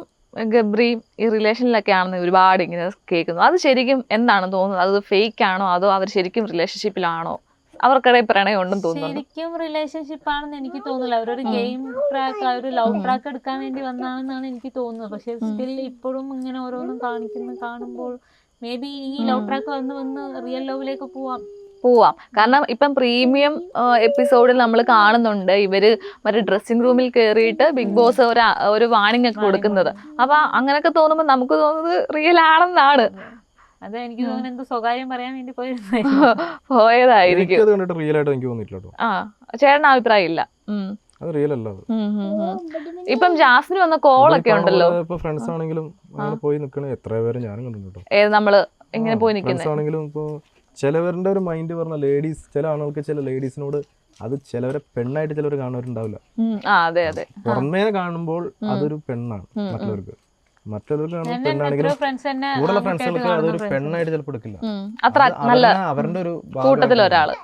ഗബ്രിയും ഈ റിലേഷനിലൊക്കെ ആണെന്ന് ഒരുപാട് ഇങ്ങനെ കേൾക്കുന്നു. അത് ശരിക്കും എന്താണ് തോന്നുന്നത്? അത് ഫേക്ക് ആണോ അതോ അവർ ശരിക്കും റിലേഷൻഷിപ്പിലാണോ? അവർക്കിടയിൽ പ്രണയം ഉണ്ടെന്ന് തോന്നുന്നു. ശരിക്കും റിലേഷൻഷിപ്പ് ആണെന്ന് എനിക്ക് തോന്നുന്നില്ല. അവരൊരു ഗെയിം ട്രാക്ക്, ഒരു ലവ് ട്രാക്ക് എടുക്കാൻ വേണ്ടി വന്നാണെന്നാണ് എനിക്ക് തോന്നുന്നത്. പക്ഷെ സ്റ്റിൽ ഇപ്പോഴും ഇങ്ങനെ ഓരോന്നും കാണുമ്പോൾ മേ ബി ഈ ലവ് ട്രാക്ക് വന്ന് റിയൽ ലവിലേക്ക് പോവാം. കാരണം ഇപ്പം പ്രീമിയം എപ്പിസോഡിൽ നമ്മൾ കാണുന്നുണ്ട് ഇവര് മറ്റേ ഡ്രസ്സിംഗ് റൂമിൽ കയറിയിട്ട് ബിഗ് ബോസ് ഒരു വാണിംഗ് ഒക്കെ കൊടുക്കുന്നത്. അപ്പൊ അങ്ങനെയൊക്കെ തോന്നുമ്പോൾ നമുക്ക് തോന്നുന്നത് റിയൽ ആണെന്നാണ്. അത് എനിക്ക് തോന്നുന്നു എന്തോ സ്വകാര്യം പറയാൻ വേണ്ടി പോയതായിരിക്കും. ചേട്ടൻ അഭിപ്രായം ഇല്ല. ഇപ്പം ജാസ്മിന് വന്ന കോളൊക്കെ ഉണ്ടല്ലോ, ഫ്രണ്ട്സ് ആണെങ്കിലും പോയി നിൽക്കണ എത്ര പേര് ഞാനും കണ്ടിട്ടുണ്ടോ. നമ്മള് ഇങ്ങനെ പോയി നിൽക്കുന്നത് ചിലവരുടെ ഒരു മൈൻഡ് പറഞ്ഞ ലേഡീസ്, ചില ആളുകൾക്ക് ചില ലേഡീസിനോട് അത് ചിലവരെ പെണ്ണായിട്ട് ചിലവർ കാണുന്നവരുണ്ടാവില്ല. പുറമേ കാണുമ്പോൾ അതൊരു പെണ്ണാണ് മറ്റുള്ളവർക്ക്. മറ്റുള്ളവർക്ക് പെണ്ണാണെങ്കിലും കൂടുതൽ ഫ്രണ്ട്സുകൾക്ക് അതൊരു പെണ്ണായിട്ട് ചിലപ്പോൾ എടുക്കില്ല. അവരുടെ ഒരു കൂട്ടത്തിലൊരാള്.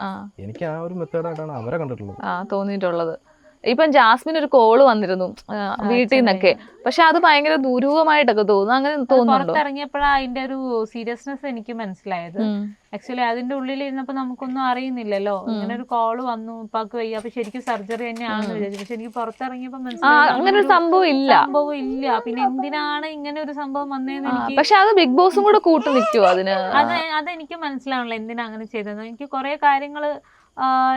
എനിക്ക് ആ ഒരു മെത്തേഡായിട്ടാണ് അവരെ കണ്ടിട്ടുള്ളത്, തോന്നിയിട്ടുള്ളത്. ഇപ്പം ജാസ്മിൻ ഒരു കോള് വന്നിരുന്നു വീട്ടിൽ നിന്നൊക്കെ, പക്ഷെ അത് ഭയങ്കര ദുരൂഹമായിട്ടൊക്കെ തോന്നുന്നു. അങ്ങനെ തോന്നുന്നുണ്ടോ? പുറത്തിറങ്ങിയപ്പോഴാണ് അതിന്റെ ഒരു സീരിയസ്നെസ് എനിക്ക് മനസ്സിലായത്. ആക്ച്വലി അതിന്റെ ഉള്ളിൽ ഇരുന്നപ്പോ നമുക്കൊന്നും അറിയുന്നില്ലല്ലോ. ഇങ്ങനെ ഒരു കോള് വന്നു, ഉപ്പാക്ക് വയ്യ, അപ്പൊ ശരിക്കും സർജറി തന്നെയാണെന്ന് വിചാരിച്ചു. പക്ഷെ എനിക്ക് പുറത്തിറങ്ങിയപ്പോ മനസ്സിലായി അങ്ങനെ ഒരു സംഭവം ഇല്ല. പിന്നെ എന്തിനാണ് ഇങ്ങനെ ഒരു സംഭവം വന്നതെന്ന് എനിക്ക്. പക്ഷെ അത് ബിഗ് ബോസും കൂടെ കൂട്ടു നിൽക്കുവോ അതിന്? അതെനിക്ക് മനസ്സിലാവണല്ലോ എന്തിനാ അങ്ങനെ ചെയ്തത്. എനിക്ക് കുറെ കാര്യങ്ങള്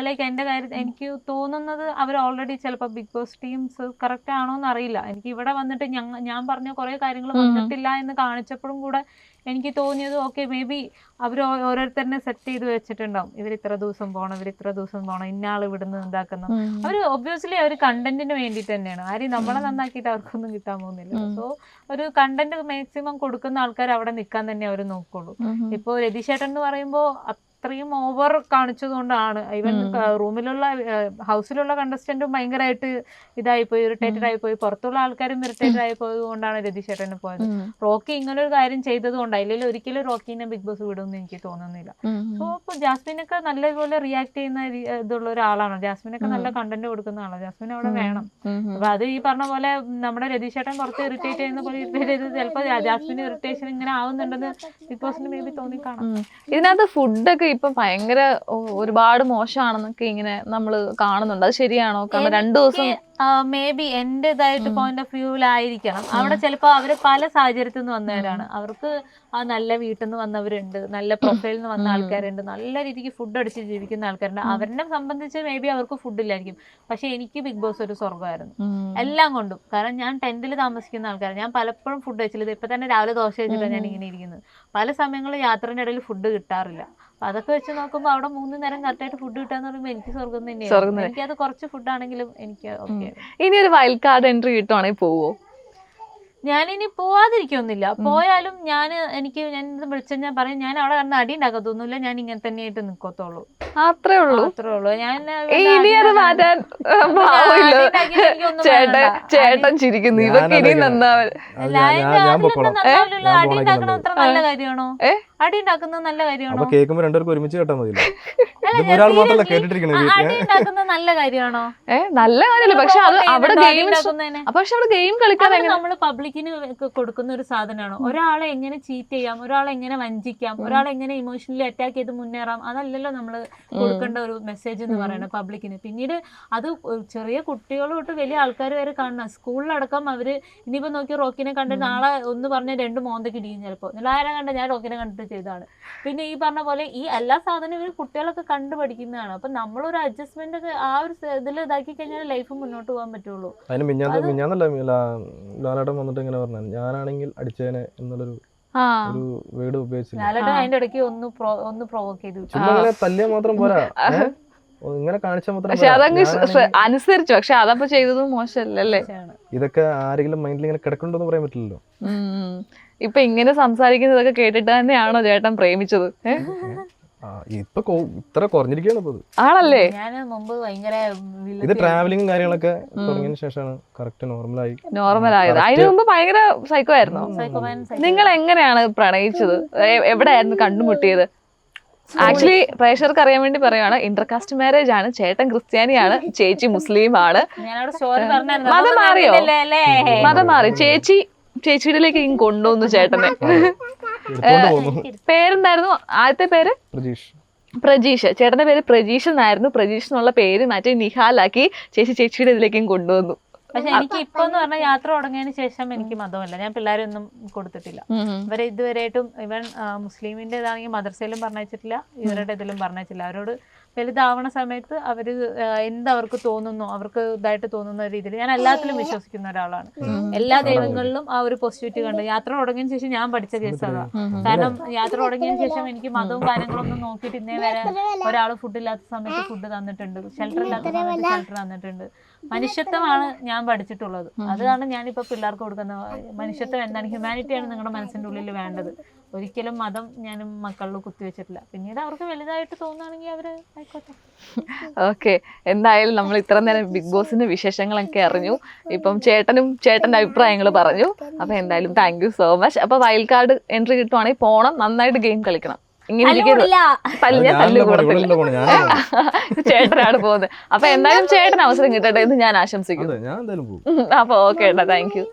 ലൈക്ക് എൻ്റെ കാര്യത്തിൽ എനിക്ക് തോന്നുന്നത് അവർ ഓൾറെഡി ചിലപ്പോൾ ബിഗ് ബോസ് ടീംസ് കറക്റ്റ് ആണോന്ന് അറിയില്ല. എനിക്ക് ഇവിടെ വന്നിട്ട് ഞാൻ പറഞ്ഞ കുറേ കാര്യങ്ങൾ വന്നിട്ടില്ല എന്ന് കാണിച്ചപ്പോഴും കൂടെ എനിക്ക് തോന്നിയത് ഓക്കെ മേ ബി അവർ ഓരോരുത്തരനെ സെറ്റ് ചെയ്ത് വെച്ചിട്ടുണ്ടാവും. ഇവർ ഇത്ര ദിവസം പോകണം, ഇന്നയാൾ ഇവിടുന്ന് ഉണ്ടാക്കുന്നു. അവർ ഒബ്വിയസ്ലി അവർ കണ്ടന്റിന് വേണ്ടിയിട്ട് തന്നെയാണ്. ആരും നമ്മളെ നന്നാക്കിയിട്ട് അവർക്കൊന്നും കിട്ടാൻ പോകുന്നില്ല. സോ ഒരു കണ്ടന്റ് മാക്സിമം കൊടുക്കുന്ന ആൾക്കാർ അവിടെ നിൽക്കാൻ തന്നെ അവർ നോക്കുള്ളൂ. ഇപ്പോൾ രതീഷേട്ടൻ എന്ന് പറയുമ്പോൾ അത്രയും ഓവർ കാണിച്ചതുകൊണ്ടാണ് ഈവൻ റൂമിലുള്ള ഹൗസിലുള്ള കണ്ടസ്റ്റന്റും ഭയങ്കരമായിട്ട് ഇതായിപ്പോയി, ഇറിറ്റേറ്റഡ് ആയിപ്പോയി. പുറത്തുള്ള ആൾക്കാരും ഇറിറ്റേറ്റഡ് ആയി പോയത് കൊണ്ടാണ് രതീഷേട്ടന് പോയത്. റോക്കി ഇങ്ങനെ ഒരു കാര്യം ചെയ്തത് കൊണ്ടാണ്, ഇല്ലെങ്കിൽ ഒരിക്കലും റോക്കിനെ ബിഗ് ബോസ് വിടുമെന്ന് എനിക്ക് തോന്നുന്നില്ല. സോ ഇപ്പൊ ജാസ്മിനൊക്കെ നല്ലപോലെ റിയാക്ട് ചെയ്യുന്ന ഇതുള്ള ഒരാളാണ്. ജാസ്മിനൊക്കെ നല്ല കണ്ടന്റ് കൊടുക്കുന്ന ആളാണ്. ജാസ്മിൻ അവിടെ വേണം. അപ്പൊ അത് ഈ പറഞ്ഞ പോലെ നമ്മുടെ രതീഷേട്ടൻ കുറച്ച് ഇറിറ്റേറ്റ് ചെയ്യുന്ന പോലെ ഇറിറ്റേറ്റ് ചെയ്ത് ചിലപ്പോൾ ജാസ്മിന് ഇറിറ്റേഷൻ ഇങ്ങനെ ആവുന്നുണ്ടെന്ന് ബിഗ് ബോസിന് മേ ബി തോന്നിക്കാണാം. ഇതിനകത്ത് ഫുഡൊക്കെ ഇപ്പൊ ഭയങ്കര ഒരുപാട് മോശമാണെന്നൊക്കെ ഇങ്ങനെ നമ്മള് കാണുന്നുണ്ട്. അത് ശരിയാണോ? കാരണം 2 ദിവസം മേ ബി എന്റേതായിട്ട് പോയിന്റ് ഓഫ് വ്യൂവിലായിരിക്കണം. അവിടെ ചിലപ്പോൾ അവര് പല സാഹചര്യത്തിൽ നിന്ന് വന്നവരാണ്. അവർക്ക് ആ നല്ല വീട്ടിൽ നിന്ന് വന്നവരുണ്ട്, നല്ല പ്രൊഫൈലിൽ നിന്ന് വന്ന ആൾക്കാരുണ്ട്, നല്ല രീതിക്ക് ഫുഡ് അടിച്ച് ജീവിക്കുന്ന ആൾക്കാരുണ്ട്. അവരെ സംബന്ധിച്ച് മേ ബി അവർക്ക് ഫുഡില്ലായിരിക്കും. പക്ഷെ എനിക്ക് ബിഗ് ബോസ് ഒരു സ്വർഗമായിരുന്നു എല്ലാം കൊണ്ടും. കാരണം ഞാൻ ടെന്റിൽ താമസിക്കുന്ന ആൾക്കാരാണ്. ഞാൻ പലപ്പോഴും ഫുഡ് കഴിച്ചില്ല. ഇപ്പൊ തന്നെ രാവിലെ ദോശ കഴിച്ചിട്ടാണ് ഞാൻ ഇങ്ങനെ ഇരിക്കുന്നത്. പല സമയങ്ങളിൽ യാത്രയുടെ ഇടയിൽ ഫുഡ് കിട്ടാറില്ല. അപ്പൊ അതൊക്കെ വെച്ച് നോക്കുമ്പോൾ അവിടെ 3 നേരം കറക്റ്റായിട്ട് ഫുഡ് കിട്ടാന്ന് പറയുമ്പോൾ എനിക്ക് സ്വർഗം തന്നെയാണ്. എനിക്കത് കുറച്ച് ഫുഡാണെങ്കിലും എനിക്ക് ഓക്കെ. ഇനി ഒരു വൈൽഡ് കാർഡ് എൻട്രി കിട്ടുവാണെങ്കിൽ പോവോ? ഞാനിനി പോവാതിരിക്കൊന്നുമില്ല. പോയാലും ഞാൻ വിളിച്ചാൽ ഞാൻ പറയും ഞാൻ അവിടെ കണ്ട് അടി ഉണ്ടാക്കത്തൊന്നുമില്ല, ഞാൻ ഇങ്ങനെ തന്നെയായിട്ട് നിക്കത്തുള്ളൂ. അത്രേ ഉള്ളൂ. ഞാൻ ചേട്ടൻ ചിരിക്കുന്നു. ഇവർക്ക് ഇനി നന്നാവൻ അടി ഉണ്ടാക്കണം അത്ര നല്ല കാര്യമാണോ? അടി ഉണ്ടാക്കുന്നത് നല്ല കാര്യമാണോ? കേൾക്കുമ്പോൾ രണ്ടുപേർക്ക് ഒരുമിച്ച് കേട്ടാൽ മതി. അടി ഉണ്ടാക്കുന്നത് നല്ല കാര്യമാണോ? നല്ല കാര്യമല്ല. പക്ഷെ അവിടെ ഗെയിം കളിക്കാൻ നമ്മള് പബ്ലിക് പബ്ലിക്കിന് കൊടുക്കുന്ന ഒരു സാധനമാണ്. ഒരാളെ എങ്ങനെ ചീറ്റ് ചെയ്യാം, ഒരാളെ എങ്ങനെ വഞ്ചിക്കാം, ഒരാളെ എങ്ങനെ ഇമോഷണലി അറ്റാക്ക് ചെയ്ത് മുന്നേറാം, അതല്ലല്ലോ നമ്മൾ കൊടുക്കേണ്ട ഒരു മെസ്സേജ് എന്ന് പറയുന്നത് പബ്ലിക്കിന്. പിന്നീട് അത് ചെറിയ കുട്ടികൾ തൊട്ട് വലിയ ആൾക്കാർ വരെ കാണണം. സ്കൂളിലടക്കം അവര് ഇനിയിപ്പോ നോക്കി റോക്കിനെ കണ്ട് നാളെ ഒന്ന് പറഞ്ഞ 2 മോന്തയ്ക്ക് ഇടിയും ചിലപ്പോൾ. ആരാ കണ്ട ഞാൻ റോക്കിനെ കണ്ടിട്ട് ചെയ്തതാണ്. പിന്നെ ഈ പറഞ്ഞ പോലെ ഈ എല്ലാ സാധനവും ഇവർ കുട്ടികളൊക്കെ കണ്ടു പഠിക്കുന്നതാണ്. അപ്പൊ നമ്മളൊരു അഡ്ജസ്റ്റ്മെന്റ് ഒക്കെ ആ ഒരു ഇതിൽ ഇതാക്കി കഴിഞ്ഞാൽ ലൈഫ് മുന്നോട്ട് പോകാൻ പറ്റുള്ളൂ. അതിന് മിഞ്ഞാന്നല്ല ലാലേട്ടൻ വന്നിട്ട് ഇങ്ങനെ പറഞ്ഞു, ഞാനാണെങ്കിൽ അടിച്ചേനെ എന്നുള്ളൊരു ഒരു വേർഡ് ഉപയോഗിച്ചില്ല. ലാലേട്ടൻ അതിന്റെ ഇടയ്ക്ക് ഒന്ന് പ്രൊവോക്ക് ചെയ്തു. ചുമ്മാ അങ്ങനെ തല്ലിയാൽ മാത്രം പോരാ, ഇങ്ങനെ കാണിച്ചാൽ മാത്രം പക്ഷെ അതങ്ങ് അനുസരിച്ചു. പക്ഷെ അതപ്പോ ചെയ്തതും മോശമല്ലേ? ഇതൊക്കെ ആരെങ്കിലും മൈൻഡിൽ ഇങ്ങനെ കിടക്കണ്ടെന്ന് പറയാൻ പറ്റില്ലല്ലോ. ഇപ്പൊ ഇങ്ങനെ സംസാരിക്കുന്നതൊക്കെ കേട്ടിട്ട് തന്നെയാണോ ചേട്ടൻ പ്രേമിച്ചത്? ഇപ്പൊ ഇത്ര കുറഞ്ഞിരിക്കുകയാണ്. ആണല്ലേ? ഞാൻ മുമ്പ് ഭയങ്കര ഇത് ട്രാവലിംഗ് കാര്യങ്ങളൊക്കെ തുടങ്ങിയതിന് ശേഷമാണ് കറക്റ്റ് നോർമലായത്. അതിനു മുമ്പ് ഭയങ്കര സൈക്കോ ആയിരുന്നോ? നിങ്ങൾ എങ്ങനെയാണ് പ്രണയിച്ചത്? എവിടെയായിരുന്നു കണ്ടുമുട്ടിയത്? ആക്ച്വലി പ്രേക്ഷകർക്ക് അറിയാൻ വേണ്ടി പറയുകയാണ്, ഇന്റർകാസ്റ്റ് മാരേജ് ആണ്. ചേട്ടൻ ക്രിസ്ത്യാനിയാണ്, ചേച്ചി മുസ്ലിം ആണ്. മതം മാറിയോ? മതം മാറി. ചേച്ചിയിലേക്ക് കൊണ്ടുവന്നു ചേട്ടനെ. പേരെന്തായിരുന്നു ആദ്യത്തെ പേര്? പ്രജീഷ്. ചേട്ടന്റെ പേര് പ്രജീഷ് എന്നായിരുന്നു. പ്രജീഷ് എന്നുള്ള പേര് മാറ്റി നിഹാലാക്കി ചേച്ചിയുടെ ഇതിലേക്കും കൊണ്ടുവന്നു. പക്ഷെ എനിക്ക് ഇപ്പൊ എന്ന് പറഞ്ഞാൽ യാത്ര തുടങ്ങിയതിന് ശേഷം എനിക്ക് മതമല്ല, ഞാൻ പിള്ളേരൊന്നും കൊടുത്തിട്ടില്ല. ഇവരെ ഇതുവരെയായിട്ടും ഇവൻ മുസ്ലിമിന്റെ ഇതാണെങ്കിൽ മദ്രസയിലും പറഞ്ഞിട്ടില്ല, ഇവരുടെ ഇതിലും പറഞ്ഞിട്ടില്ല. അവരോട് വലുതാവണ സമയത്ത് അവര് എന്തവർക്ക് തോന്നുന്നു, അവർക്ക് ഇതായിട്ട് തോന്നുന്ന രീതിയിൽ ഞാൻ എല്ലാത്തിലും വിശ്വസിക്കുന്ന ഒരാളാണ്. എല്ലാ ദൈവങ്ങളിലും ആ ഒരു പോസിറ്റിവിറ്റി കണ്ട് യാത്ര തുടങ്ങിയതിന് ശേഷം ഞാൻ പഠിച്ച കേസ് അതാണ്. കാരണം യാത്ര തുടങ്ങിയതിന് ശേഷം എനിക്ക് മതവും കാര്യങ്ങളൊന്നും നോക്കിയിട്ട് ഇന്നേ വരെ ഒരാൾ ഫുഡ് ഇല്ലാത്ത സമയത്ത് ഫുഡ് തന്നിട്ടുണ്ട്, ഷെൽട്ടർ ഇല്ലാത്ത സമയത്ത് ഷെൽട്ടർ തന്നിട്ടുണ്ട്. മനുഷ്യത്വമാണ് ഞാൻ പഠിച്ചിട്ടുള്ളത്. അതാണ് ഞാനിപ്പോ പിള്ളേർക്ക് കൊടുക്കുന്ന മനുഷ്യത്വം എന്താണ്, ഹ്യൂമാനിറ്റിയാണ് നിങ്ങളുടെ മനസ്സിന്റെ ഉള്ളിൽ വേണ്ടത്. ഒരിക്കലും മതം ഞാനും മക്കളിൽ കുത്തിവെച്ചിട്ടില്ല. പിന്നീട് അവർക്ക് വലുതായിട്ട് തോന്നുകയാണെങ്കിൽ അവര് ആയിക്കോട്ടെ. ഓക്കെ, എന്തായാലും നമ്മൾ ഇത്ര നേരം ബിഗ് ബോസിന്റെ വിശേഷങ്ങളൊക്കെ അറിഞ്ഞു. ഇപ്പം ചേട്ടന്റെ അഭിപ്രായങ്ങൾ പറഞ്ഞു. അപ്പൊ എന്തായാലും താങ്ക് യു സോ മച്ച്. അപ്പൊ വൈൽഡ് കാർഡ് എൻട്രി കിട്ടുവാണെങ്കിൽ പോണം, നന്നായിട്ട് ഗെയിം കളിക്കണം. ഇങ്ങനെ ചേട്ടനാണ് പോകുന്നത്. അപ്പൊ എന്തായാലും ചേട്ടന് അവസരം കിട്ടട്ടെ എന്ന് ഞാൻ ആശംസിക്കുന്നു. അപ്പൊ ഓക്കെ, താങ്ക് യു.